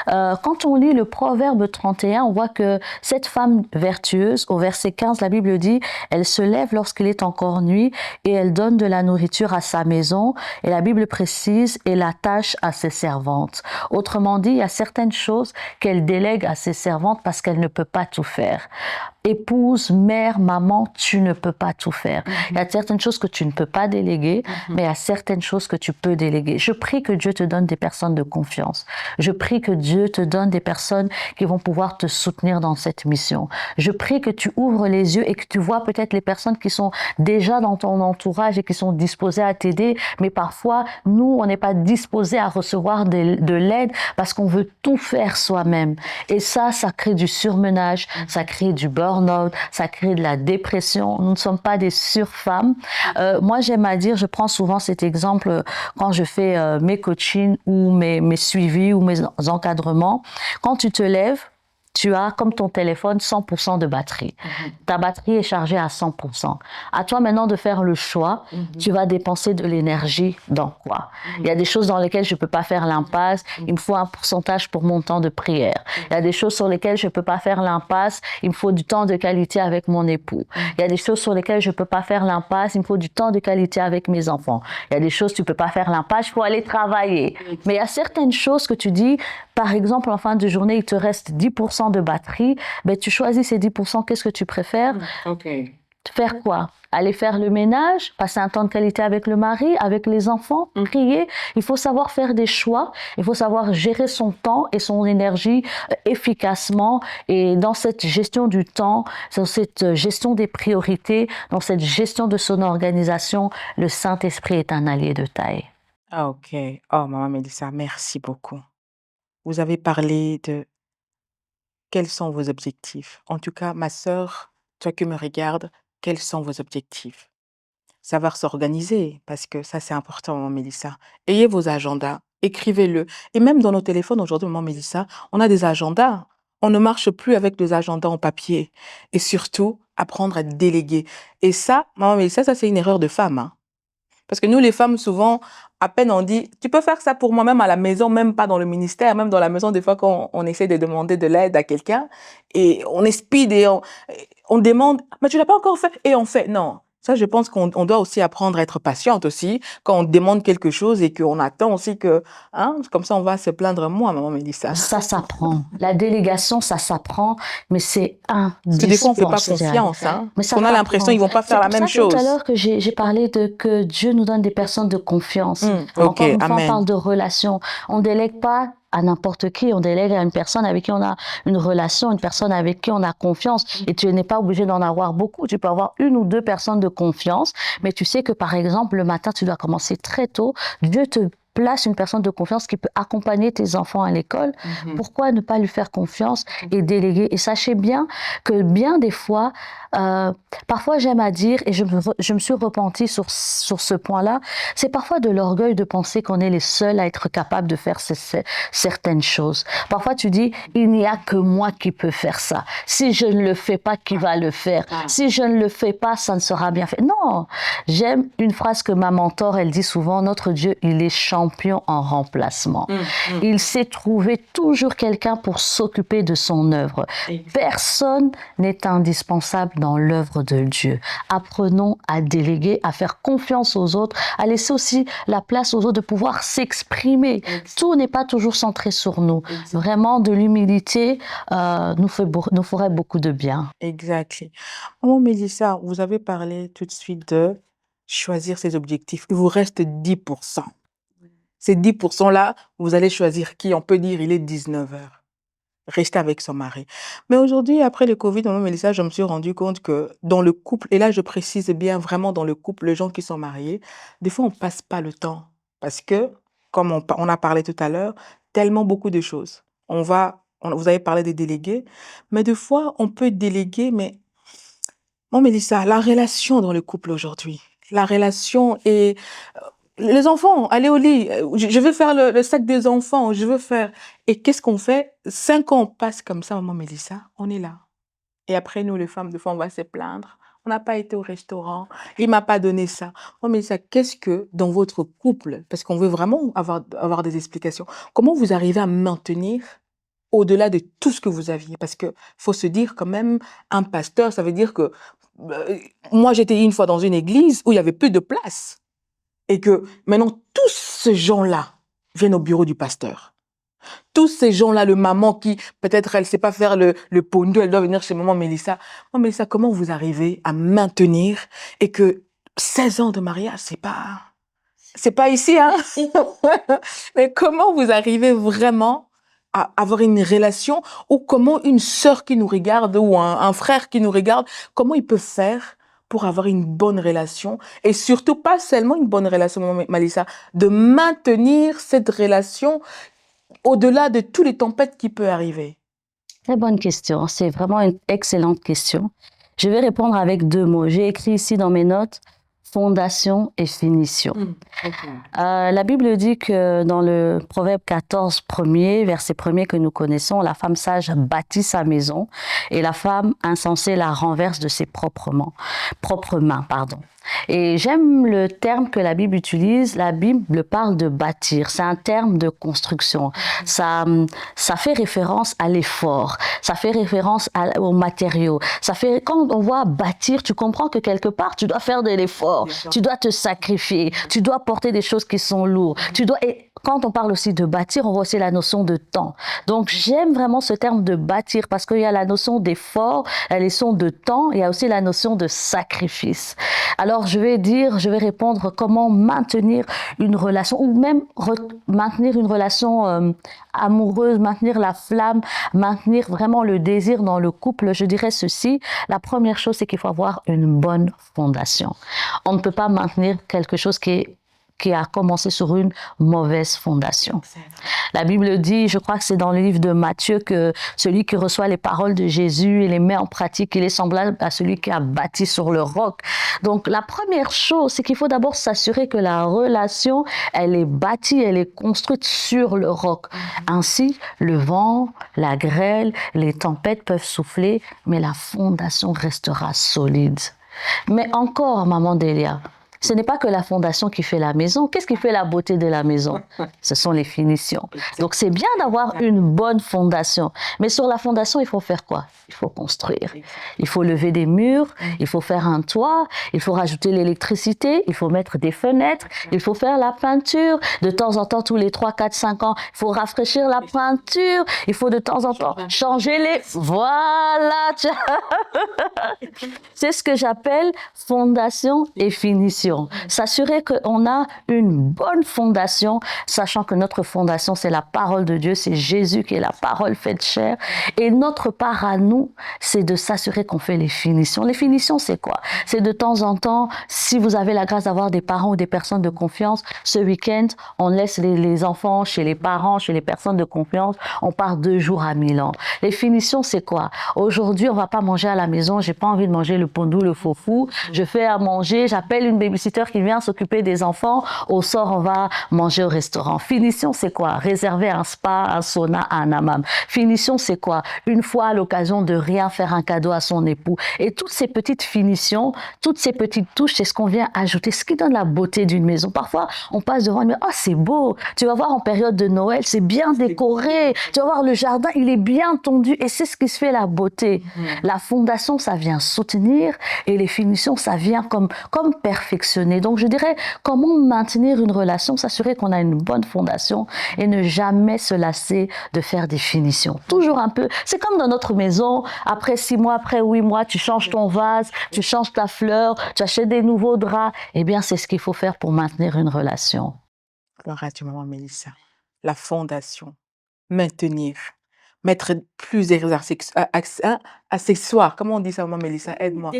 Quand on lit le Proverbe 31, on voit que cette femme vertueuse, au verset 15, la Bible dit, elle se lève lorsqu'il est encore nuit et elle donne de la nourriture à sa maison. Et la Bible précise, et l'attache à ses servantes. Autrement dit, il y a certaines choses qu'elle délègue à ses servantes parce qu'elle ne peut pas tout faire. Épouse, mère, maman, tu ne peux pas tout faire. Il y a certaines choses que tu ne peux pas déléguer, mais il y a certaines choses que tu peux déléguer. Je prie que Dieu te donne des personnes de confiance. Je prie que Dieu te donne des personnes qui vont pouvoir te soutenir dans cette mission. Je prie que tu ouvres les yeux et que tu vois peut-être les personnes qui sont déjà dans ton entourage et qui sont disposées à t'aider, mais parfois, nous, on n'est pas disposés à recevoir de l'aide parce qu'on veut tout faire soi-même. Et ça crée du surmenage, ça crée du burn-out, ça crée de la dépression. Nous ne sommes pas des surfemmes. Moi, j'aime à dire, je prends souvent cet exemple quand je fais mes coachings ou mes suivis ou mes encadrements. Quand tu te lèves, tu as, comme ton téléphone, 100% de batterie. Ta batterie est chargée à 100%. À toi maintenant de faire le choix, tu vas dépenser de l'énergie dans quoi? Il y a des choses dans lesquelles je ne peux pas faire l'impasse, il me faut un pourcentage pour mon temps de prière. Il y a des choses sur lesquelles je ne peux pas faire l'impasse, il me faut du temps de qualité avec mon époux. Il y a des choses sur lesquelles je ne peux pas faire l'impasse, il me faut du temps de qualité avec mes enfants. Il y a des choses, tu ne peux pas faire l'impasse, il faut aller travailler. Mais il y a certaines choses que tu dis, par exemple, en fin de journée, il te reste 10% de batterie, ben, tu choisis ces 10%, qu'est-ce que tu préfères? Faire quoi? Aller faire le ménage, passer un temps de qualité avec le mari, avec les enfants, prier. Il faut savoir faire des choix, il faut savoir gérer son temps et son énergie efficacement. Et dans cette gestion du temps, dans cette gestion des priorités, dans cette gestion de son organisation, le Saint-Esprit est un allié de taille. Ah, ok. Oh, Maman Mélissa, merci beaucoup. Vous avez parlé de quels sont vos objectifs. En tout cas, ma sœur, toi qui me regardes, quels sont vos objectifs? Savoir s'organiser, parce que ça, c'est important, Maman Mélissa. Ayez vos agendas écrivez-le. Et même dans nos téléphones aujourd'hui, maman Mélissa, on a des agendas. On ne marche plus avec des agendas en papier. Et surtout, apprendre à déléguer. Et ça, maman Mélissa, ça c'est une erreur de femme, hein. Parce que nous, les femmes, souvent, à peine on dit, tu peux faire ça pour moi, même à la maison, même pas dans le ministère, même dans la maison, des fois, quand on essaie de demander de l'aide à quelqu'un, et on est speed et on demande, mais tu l'as pas encore fait, et on fait. Non. Ça, je pense qu'on doit aussi apprendre à être patiente aussi, quand on demande quelque chose et qu'on attend aussi que, hein, comme ça, on va se plaindre moins, maman Mélissa. Ça s'apprend. La délégation, ça s'apprend, mais c'est Parce que des fois, on fait pas indispensable. confiance, hein. Mais ça On a l'impression qu'ils vont pas faire la même C'est pour ça chose. tout à l'heure que j'ai parlé de que Dieu nous donne des personnes de confiance. Ok, Encore une fois, on amen. parle de relation. On délègue pas à n'importe qui, on délègue à une personne avec qui on a une relation, une personne avec qui on a confiance. Et tu n'es pas obligé d'en avoir beaucoup. Tu peux avoir une ou deux personnes de confiance, mais tu sais que par exemple, le matin, tu dois commencer très tôt. Dieu te place une personne de confiance qui peut accompagner tes enfants à l'école. Pourquoi ne pas lui faire confiance et déléguer? Et sachez bien que bien des fois, parfois j'aime à dire, et je me suis repentie sur ce point-là, c'est parfois de l'orgueil de penser qu'on est les seuls à être capables de faire certaines choses. Parfois tu dis, il n'y a que moi qui peux faire ça. Si je ne le fais pas, qui va le faire? Si je ne le fais pas, ça ne sera bien fait. Non, j'aime une phrase que ma mentor, elle dit souvent, notre Dieu, il est champion en remplacement. Il sait trouver toujours quelqu'un pour s'occuper de son œuvre. Personne n'est indispensable dans l'œuvre de Dieu. Apprenons à déléguer, à faire confiance aux autres, à laisser aussi la place aux autres de pouvoir s'exprimer. Tout n'est pas toujours centré sur nous. Vraiment, de l'humilité nous ferait beaucoup de bien. Exactement. Maman Mélissa, vous avez parlé tout de suite de choisir ses objectifs. Il vous reste 10%. Ces 10%-là, vous allez choisir qui? On peut dire il est 19 heures. Rester avec son mari. Mais aujourd'hui, après le Covid, maman Mélissa, je me suis rendu compte que dans le couple, et là je précise bien vraiment dans le couple, les gens qui sont mariés, des fois on passe pas le temps. Parce que, comme on a parlé tout à l'heure, tellement beaucoup de choses. Vous avez parlé des délégués, mais des fois on peut déléguer, mais maman Mélissa, la relation dans le couple aujourd'hui, la relation est les enfants, allez au lit, je veux faire le sac des enfants, je veux faire. Et qu'est-ce qu'on fait? 5 ans passent comme ça, maman Mélissa, on est là. Et après, nous, les femmes, des fois, on va se plaindre. On n'a pas été au restaurant, il m'a pas donné ça. Maman Mélissa, qu'est-ce que dans votre couple, parce qu'on veut vraiment avoir des explications, comment vous arrivez à maintenir au-delà de tout ce que vous aviez? Parce que faut se dire quand même, un pasteur, ça veut dire que moi, j'étais une fois dans une église où il y avait plus de place. Et que maintenant, tous ces gens-là viennent au bureau du pasteur. Tous ces gens-là, le maman qui, peut-être, elle ne sait pas faire le pondo, elle doit venir chez maman Mélissa. Maman Mélissa, comment vous arrivez à maintenir et que 16 ans de mariage, c'est pas ici, hein? Mais comment vous arrivez vraiment à avoir une relation ou comment une sœur qui nous regarde ou un frère qui nous regarde, comment il peut faire pour avoir une bonne relation et surtout pas seulement une bonne relation, Mélissa, de maintenir cette relation au-delà de toutes les tempêtes qui peuvent arriver? Très bonne question. C'est vraiment une excellente question. Je vais répondre avec 2 mots. J'ai écrit ici dans mes notes fondation et finition. La Bible dit que dans le Proverbe 14, verset 1er que nous connaissons, la femme sage bâtit sa maison et la femme insensée la renverse de ses propres mains. Et j'aime le terme que la Bible utilise. La Bible parle de bâtir. C'est un terme de construction. Ça fait référence à l'effort. Ça fait référence aux matériaux. Quand on voit bâtir, tu comprends que quelque part, tu dois faire de l'effort. Tu dois te sacrifier. Tu dois porter des choses qui sont lourdes. Et quand on parle aussi de bâtir, on voit aussi la notion de temps. Donc, j'aime vraiment ce terme de bâtir parce qu'il y a la notion d'effort, la notion de temps, il y a aussi la notion de sacrifice. Alors, je vais répondre comment maintenir une relation ou même maintenir une relation amoureuse, maintenir la flamme, maintenir vraiment le désir dans le couple. Je dirais ceci, la première chose, c'est qu'il faut avoir une bonne fondation. On ne peut pas maintenir quelque chose qui est qui a commencé sur une mauvaise fondation. La Bible dit, je crois que c'est dans le livre de Matthieu, que celui qui reçoit les paroles de Jésus et les met en pratique, il est semblable à celui qui a bâti sur le roc. Donc la première chose, c'est qu'il faut d'abord s'assurer que la relation, elle est bâtie, elle est construite sur le roc. Ainsi, le vent, la grêle, les tempêtes peuvent souffler, mais la fondation restera solide. Mais encore, maman Delia, ce n'est pas que la fondation qui fait la maison. Qu'est-ce qui fait la beauté de la maison? Ce sont les finitions. Donc, c'est bien d'avoir une bonne fondation. Mais sur la fondation, il faut faire quoi? Il faut construire. Il faut lever des murs, il faut faire un toit, il faut rajouter l'électricité, il faut mettre des fenêtres, il faut faire la peinture. De temps en temps, tous les 3, 4, 5 ans, il faut rafraîchir la peinture. Il faut de temps en temps changer les... Voilà! C'est ce que j'appelle fondation et finition. S'assurer qu'on a une bonne fondation, sachant que notre fondation, c'est la parole de Dieu, c'est Jésus qui est la parole faite chair. Et notre part à nous, c'est de s'assurer qu'on fait les finitions. Les finitions, c'est quoi? C'est de temps en temps, si vous avez la grâce d'avoir des parents ou des personnes de confiance, ce week-end, on laisse les enfants chez les parents, chez les personnes de confiance, on part 2 jours à Milan. Les finitions, c'est quoi? Aujourd'hui, on va pas manger à la maison, j'ai pas envie de manger le pondou, le faux-fou, je fais à manger, j'appelle une babysitter qui vient s'occuper des enfants, au soir on va manger au restaurant. Finition, c'est quoi? Réserver un spa, un sauna, un hammam. Finition, c'est quoi? Une fois à l'occasion de rien faire un cadeau à son époux. Et toutes ces petites finitions, toutes ces petites touches, c'est ce qu'on vient ajouter, ce qui donne la beauté d'une maison. Parfois, on passe devant et on dit, oh, c'est beau. Tu vas voir en période de Noël, c'est bien décoré. Tu vas voir le jardin, il est bien tondu. Et c'est ce qui se fait la beauté. La fondation, ça vient soutenir et les finitions, ça vient comme perfectionner. Donc, je dirais, comment maintenir une relation, s'assurer qu'on a une bonne fondation et ne jamais se lasser de faire des finitions. Toujours un peu, c'est comme dans notre maison, après 6 mois, après 8 mois, tu changes ton vase, tu changes ta fleur, tu achètes des nouveaux draps. Eh bien, c'est ce qu'il faut faire pour maintenir une relation. Gloire à Dieu, maman Mélissa. La fondation, maintenir, mettre plusieurs accessoires. Comment on dit ça, maman Mélissa? Aide-moi.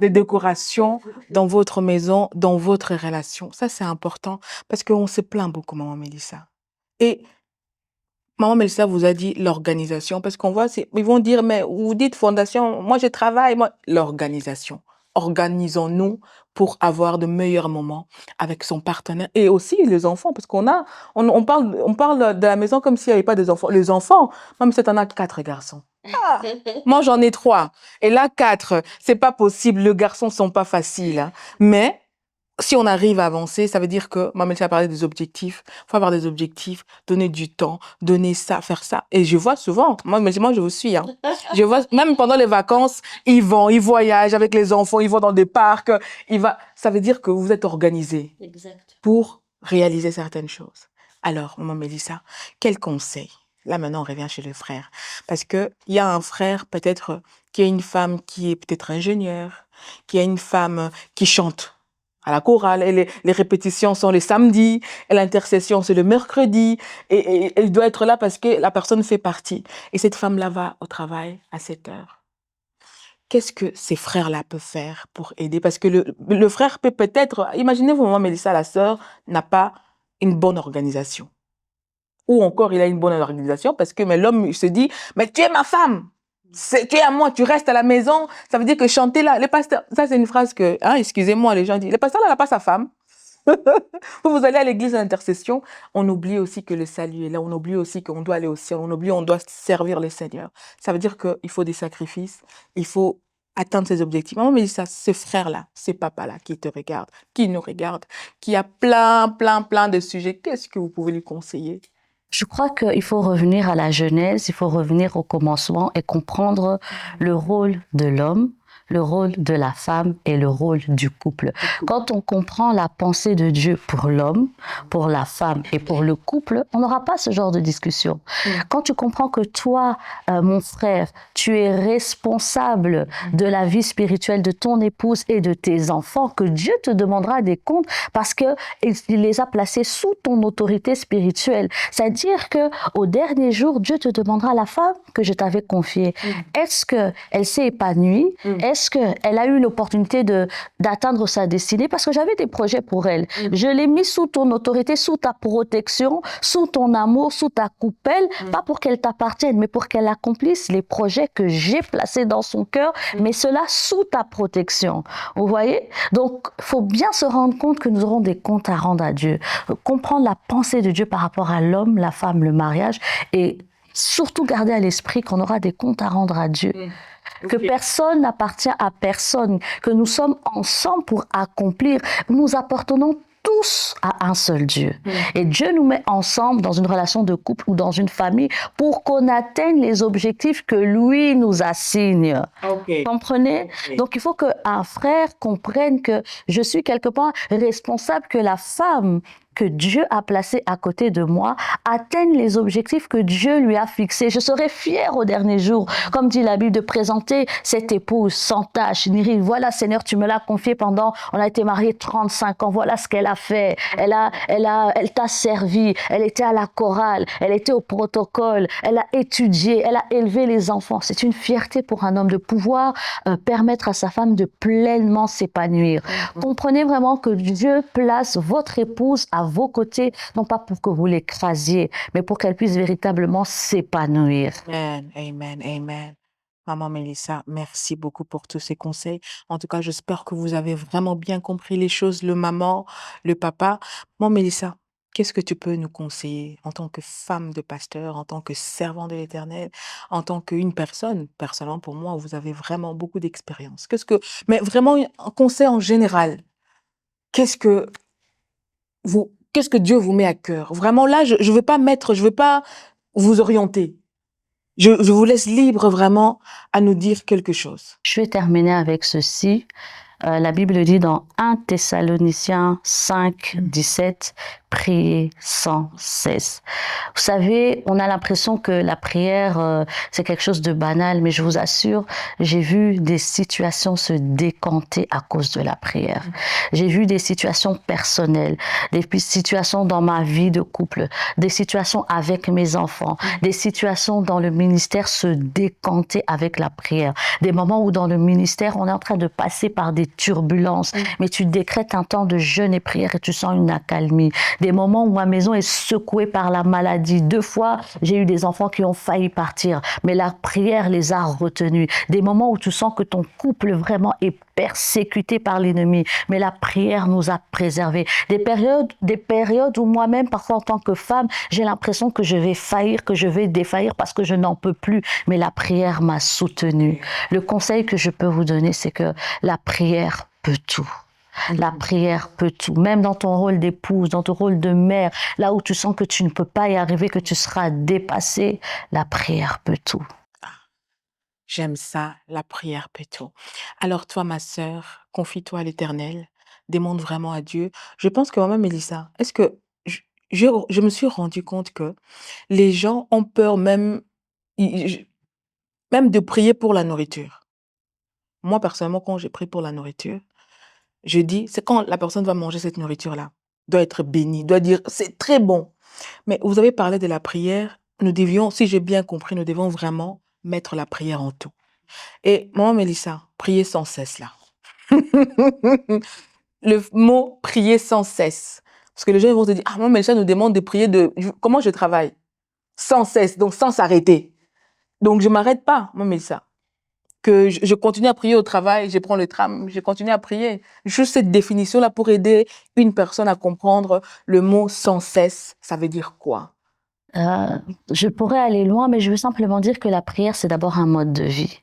Des décorations dans votre maison, dans votre relation. Ça, c'est important parce qu'on se plaint beaucoup, maman Mélissa. Et maman Mélissa vous a dit l'organisation parce qu'on voit, ils vont dire, mais vous dites fondation, moi je travaille, moi. L'organisation. Organisons-nous pour avoir de meilleurs moments avec son partenaire et aussi les enfants parce on parle de la maison comme s'il n'y avait pas des enfants. Les enfants, même si tu en as 4 garçons. Ah, moi j'en ai 3 et là 4, c'est pas possible. Les garçons sont pas faciles, hein. Mais si on arrive à avancer, ça veut dire que, maman a parlé des objectifs, faut avoir des objectifs, donner du temps, donner ça, faire ça. Et je vois souvent, moi je vous suis, hein. Je vois, même pendant les vacances, ils voyagent avec les enfants, ils vont dans des parcs, ça veut dire que vous êtes organisés pour réaliser certaines choses. Alors, maman Mélissa, quel conseil? Là, maintenant, on revient chez le frère. Parce que il y a un frère, peut-être, qui a une femme qui est peut-être ingénieure, qui a une femme qui chante à la chorale, et les répétitions sont les samedis, et l'intercession c'est le mercredi, et elle doit être là parce que la personne fait partie. Et cette femme-là va au travail à 7 heures. Qu'est-ce que ces frères-là peuvent faire pour aider? Parce que le frère peut peut-être, imaginez-vous, maman Mélissa, la sœur n'a pas une bonne organisation. Ou encore, il a une bonne organisation parce que mais l'homme il se dit, mais tu es ma femme! Tu es à moi, tu restes à la maison, ça veut dire que chanter là, les pasteurs, ça c'est une phrase que, hein, excusez-moi, les gens disent, le pasteur là n'a pas sa femme. Vous allez à l'église d'intercession, on oublie aussi que le salut est là, on oublie aussi qu'on doit aller au ciel, on oublie on doit servir le Seigneur. Ça veut dire qu'il faut des sacrifices, il faut atteindre ses objectifs. Maman me dit ça, ce frère-là, ce papa-là qui te regarde, qui nous regarde, qui a plein de sujets, qu'est-ce que vous pouvez lui conseiller? Je crois qu'il faut revenir à la Genèse, il faut revenir au commencement et comprendre le rôle de l'homme, le rôle de la femme et le rôle du couple. Quand on comprend la pensée de Dieu pour l'homme, pour la femme et pour le couple, on n'aura pas ce genre de discussion. Quand tu comprends que toi, mon frère, tu es responsable de la vie spirituelle de ton épouse et de tes enfants, que Dieu te demandera des comptes parce qu'il les a placés sous ton autorité spirituelle. C'est-à-dire qu'au dernier jour, Dieu te demandera la femme que je t'avais confiée. Est-ce qu'elle s'est épanouie? Est-ce est-ce qu'elle a eu l'opportunité d'atteindre sa destinée? Parce que j'avais des projets pour elle. Je l'ai mis sous ton autorité, sous ta protection, sous ton amour, sous ta coupelle, pas pour qu'elle t'appartienne, mais pour qu'elle accomplisse les projets que j'ai placés dans son cœur, mais cela sous ta protection. Vous voyez? Donc, il faut bien se rendre compte que nous aurons des comptes à rendre à Dieu. Comprendre la pensée de Dieu par rapport à l'homme, la femme, le mariage, et surtout garder à l'esprit qu'on aura des comptes à rendre à Dieu. Que personne n'appartient à personne, que nous sommes ensemble pour accomplir. Nous appartenons tous à un seul Dieu. Et Dieu nous met ensemble dans une relation de couple ou dans une famille pour qu'on atteigne les objectifs que lui nous assigne. Comprenez? Donc, il faut qu'un frère comprenne que je suis quelque part responsable, que la femme que Dieu a placée à côté de moi atteigne les objectifs que Dieu lui a fixés. Je serai fière au dernier jour, comme dit la Bible, de présenter cette épouse sans tache ni ride. Voilà, Seigneur, tu me l'as confiée pendant, on a été mariés 35 ans. Voilà ce qu'elle a fait. Elle t'a servi. Elle était à la chorale. Elle était au protocole. Elle a étudié. Elle a élevé les enfants. C'est une fierté pour un homme de pouvoir permettre à sa femme de pleinement s'épanouir. Comprenez vraiment que Dieu place votre épouse à vos côtés, non pas pour que vous l'écrasiez, mais pour qu'elle puisse véritablement s'épanouir. Amen, amen, amen. Maman Mélissa, merci beaucoup pour tous ces conseils. En tout cas, j'espère que vous avez vraiment bien compris les choses, le maman, le papa. Maman Mélissa, qu'est-ce que tu peux nous conseiller en tant que femme de pasteur, en tant que servant de l'Éternel, en tant qu'une personne? Personnellement, pour moi, vous avez vraiment beaucoup d'expérience. Mais vraiment, un conseil en général. Qu'est-ce que Dieu vous met à cœur? Vraiment, là, je veux pas vous orienter. Je vous laisse libre vraiment à nous dire quelque chose. Je vais terminer avec ceci. La Bible dit dans 1 Thessaloniciens 5, 17, priez sans cesse. Vous savez, on a l'impression que la prière, c'est quelque chose de banal, mais je vous assure, j'ai vu des situations se décanter à cause de la prière. J'ai vu des situations personnelles, des situations dans ma vie de couple, des situations avec mes enfants, des situations dans le ministère se décanter avec la prière. Des moments où dans le ministère, on est en train de passer par des turbulences, mais tu décrètes un temps de jeûne et prière et tu sens une accalmie. Des moments où ma maison est secouée par la maladie. 2 fois, j'ai eu des enfants qui ont failli partir, mais la prière les a retenus. Des moments où tu sens que ton couple vraiment est persécuté par l'ennemi, mais la prière nous a préservés. Des périodes où moi-même, parfois en tant que femme, j'ai l'impression que je vais faillir, que je vais défaillir parce que je n'en peux plus, mais la prière m'a soutenue. Le conseil que je peux vous donner, c'est que la prière peut tout. La prière peut tout, même dans ton rôle d'épouse, dans ton rôle de mère, là où tu sens que tu ne peux pas y arriver, que tu seras dépassée, la prière peut tout. J'aime ça, la prière peut tout. Alors toi, ma sœur, confie-toi à l'Éternel, demande vraiment à Dieu. Je pense que moi-même, Mélissa, est-ce que je me suis rendu compte que les gens ont peur même, même de prier pour la nourriture. Moi, personnellement, quand j'ai prié pour la nourriture, je dis, c'est quand la personne va manger cette nourriture-là, doit être bénie, doit dire, c'est très bon. Mais vous avez parlé de la prière, nous devions, si j'ai bien compris, nous devons vraiment mettre la prière en tout. Et maman Mélissa, priez sans cesse là. Le mot prier sans cesse. Parce que les gens vont se dire, ah, maman Mélissa nous demande de prier comment je travaille? Sans cesse, donc sans s'arrêter. Donc je ne m'arrête pas, maman Mélissa. Que je continue à prier au travail, je prends le tram, je continue à prier. Juste cette définition-là pour aider une personne à comprendre le mot sans cesse, ça veut dire quoi? Je pourrais aller loin, mais je veux simplement dire que la prière, c'est d'abord un mode de vie.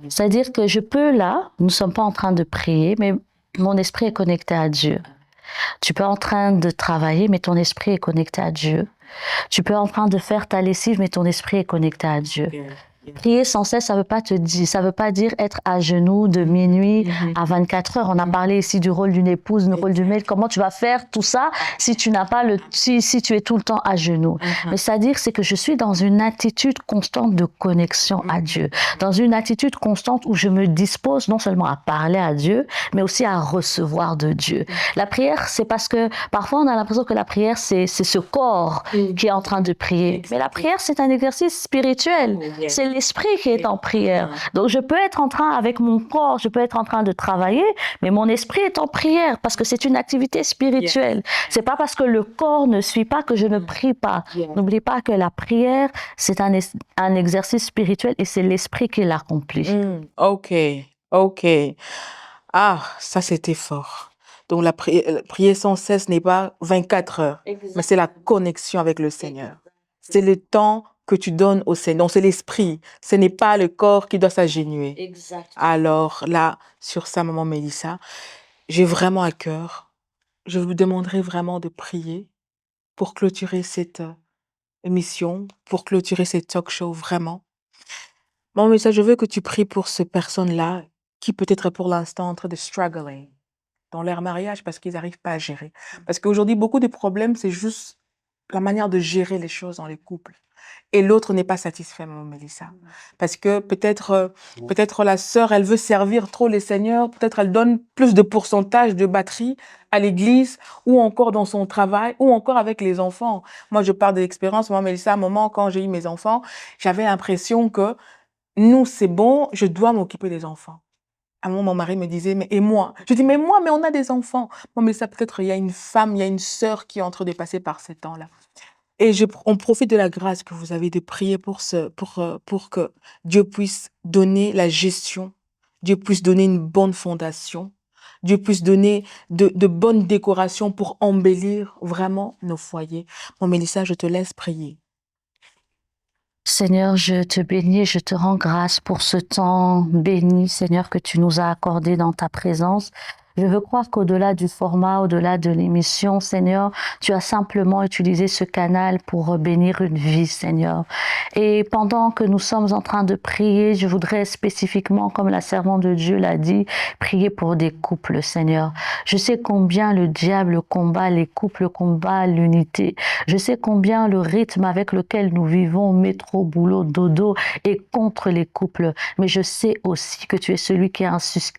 C'est-à-dire que je peux là, nous ne sommes pas en train de prier, mais mon esprit est connecté à Dieu. Tu peux être en train de travailler, mais ton esprit est connecté à Dieu. Tu peux être en train de faire ta lessive, mais ton esprit est connecté à Dieu. Prier sans cesse, ça veut pas dire être à genoux de minuit à 24 heures. On a parlé ici du rôle d'une épouse, du rôle d'une mère. Comment tu vas faire tout ça si tu n'as pas si tu es tout le temps à genoux? Mais c'est-à-dire, c'est que je suis dans une attitude constante de connexion à Dieu, dans une attitude constante où je me dispose non seulement à parler à Dieu, mais aussi à recevoir de Dieu. La prière, c'est parce que parfois on a l'impression que la prière, c'est ce corps qui est en train de prier. Mais la prière, c'est un exercice spirituel. C'est l'esprit qui est en prière. Donc je peux être en train, avec mon corps, je peux être en train de travailler, mais mon esprit est en prière parce que c'est une activité spirituelle. C'est pas parce que le corps ne suit pas que je ne prie pas. N'oublie pas que la prière, c'est un exercice spirituel et c'est l'esprit qui l'accomplit. Ok, ok. Ah, ça c'était fort. Donc la prier sans cesse n'est pas 24 heures, mais c'est la connexion avec le Seigneur. C'est le temps que tu donnes au Seigneur. Donc c'est l'esprit. Ce n'est pas le corps qui doit s'agenouiller. Exactement. Alors là, sur ça, maman Mélissa, j'ai vraiment à cœur. Je vous demanderai vraiment de prier pour clôturer cette émission, pour clôturer cette talk show, vraiment. Maman Mélissa, je veux que tu pries pour ces personnes-là qui peut-être pour l'instant en train de struggling dans leur mariage parce qu'ils n'arrivent pas à gérer. Parce qu'aujourd'hui, beaucoup de problèmes, c'est juste la manière de gérer les choses dans les couples. Et l'autre n'est pas satisfait, maman Mélissa. Parce que peut-être la sœur, elle veut servir trop les seigneurs, peut-être elle donne plus de pourcentage de batterie à l'église, ou encore dans son travail, ou encore avec les enfants. Moi, je parle de l'expérience, maman Mélissa, à un moment, quand j'ai eu mes enfants, j'avais l'impression que nous, c'est bon, je dois m'occuper des enfants. À un moment, mon mari me disait, mais et moi? Je dis, mais moi, mais on a des enfants. Moi, mais ça, peut-être, il y a une femme, il y a une sœur qui est en train de passer par ces temps-là. Et on profite de la grâce que vous avez de prier pour que Dieu puisse donner la gestion, Dieu puisse donner une bonne fondation, Dieu puisse donner de bonnes décorations pour embellir vraiment nos foyers. Bon, Mélissa, je te laisse prier. Seigneur, je te bénis et je te rends grâce pour ce temps béni, Seigneur, que tu nous as accordé dans ta présence. Je veux croire qu'au-delà du format, au-delà de l'émission, Seigneur, tu as simplement utilisé ce canal pour bénir une vie, Seigneur. Et pendant que nous sommes en train de prier, je voudrais spécifiquement, comme la servante de Dieu l'a dit, prier pour des couples, Seigneur. Je sais combien le diable combat les couples, combat l'unité. Je sais combien le rythme avec lequel nous vivons, métro, boulot, dodo, est contre les couples. Mais je sais aussi que tu es celui qui a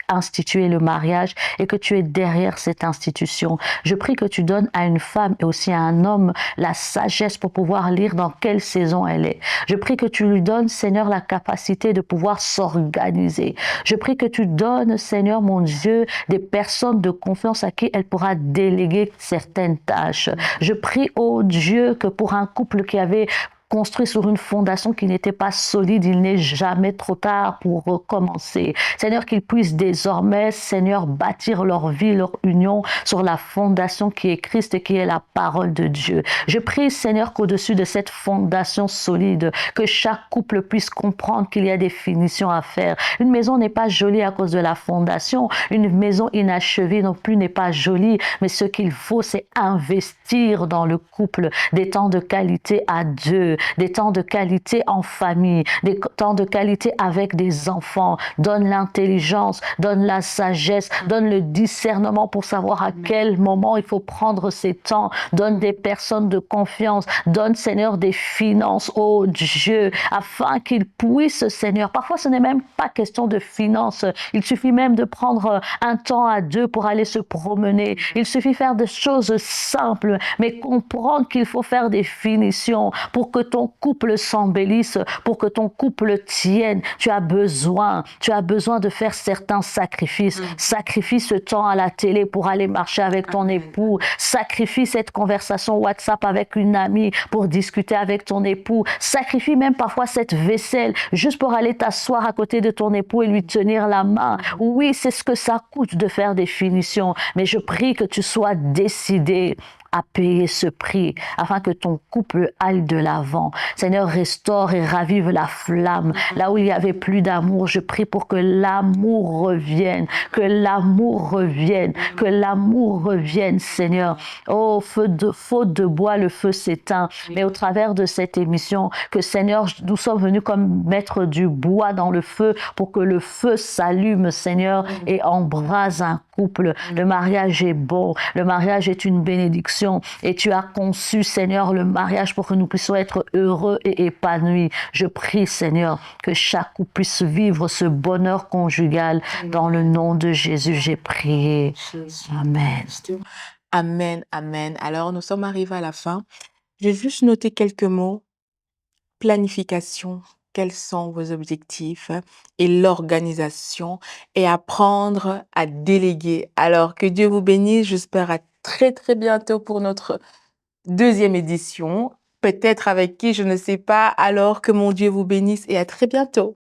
institué le mariage et que tu es derrière cette institution. Je prie que tu donnes à une femme et aussi à un homme la sagesse pour pouvoir lire dans quelle saison elle est. Je prie que tu lui donnes, Seigneur, la capacité de pouvoir s'organiser. Je prie que tu donnes, Seigneur, mon Dieu, des personnes de confiance à qui elle pourra déléguer certaines tâches. Je prie, oh Dieu, que pour un couple qui avait construit sur une fondation qui n'était pas solide, il n'est jamais trop tard pour recommencer. Seigneur, qu'ils puissent désormais, Seigneur, bâtir leur vie, leur union sur la fondation qui est Christ et qui est la parole de Dieu. Je prie, Seigneur, qu'au-dessus de cette fondation solide, que chaque couple puisse comprendre qu'il y a des finitions à faire. Une maison n'est pas jolie à cause de la fondation. Une maison inachevée non plus n'est pas jolie, mais ce qu'il faut, c'est investir dans le couple des temps de qualité à deux, des temps de qualité en famille, des temps de qualité avec des enfants. Donne l'intelligence, donne la sagesse, donne le discernement pour savoir à quel moment il faut prendre ces temps. Donne des personnes de confiance, donne, Seigneur, des finances, oh Dieu, afin qu'ils puissent, Seigneur, parfois ce n'est même pas question de finances, il suffit même de prendre un temps à deux pour aller se promener, il suffit de faire des choses simples, mais comprendre qu'il faut faire des finitions pour que ton couple s'embellisse, pour que ton couple tienne. Tu as besoin de faire certains sacrifices. Sacrifie ce temps à la télé pour aller marcher avec ton époux. Sacrifie cette conversation WhatsApp avec une amie pour discuter avec ton époux. Sacrifie même parfois cette vaisselle juste pour aller t'asseoir à côté de ton époux et lui tenir la main. Oui, c'est ce que ça coûte de faire des finitions, mais je prie que tu sois décidé à payer ce prix afin que ton couple aille de l'avant. Seigneur, restaure et ravive la flamme. Là où il n'y avait plus d'amour, je prie pour que l'amour revienne, que l'amour revienne, que l'amour revienne, Seigneur. Oh, faute de bois, le feu s'éteint. Mais au travers de cette émission, que Seigneur, nous sommes venus comme mettre du bois dans le feu pour que le feu s'allume, Seigneur, et embrase un couple. Le mariage est bon, le mariage est une bénédiction et tu as conçu, Seigneur, le mariage pour que nous puissions être heureux et épanouis. Je prie, Seigneur, que chaque couple puisse vivre ce bonheur conjugal. Dans le nom de Jésus, j'ai prié. Amen. Amen, amen. Alors, nous sommes arrivés à la fin. J'ai juste noté quelques mots. Planification, quels sont vos objectifs et l'organisation et apprendre à déléguer. Alors que Dieu vous bénisse, j'espère à très très bientôt pour notre deuxième édition, peut-être avec qui, je ne sais pas, alors que mon Dieu vous bénisse et à très bientôt.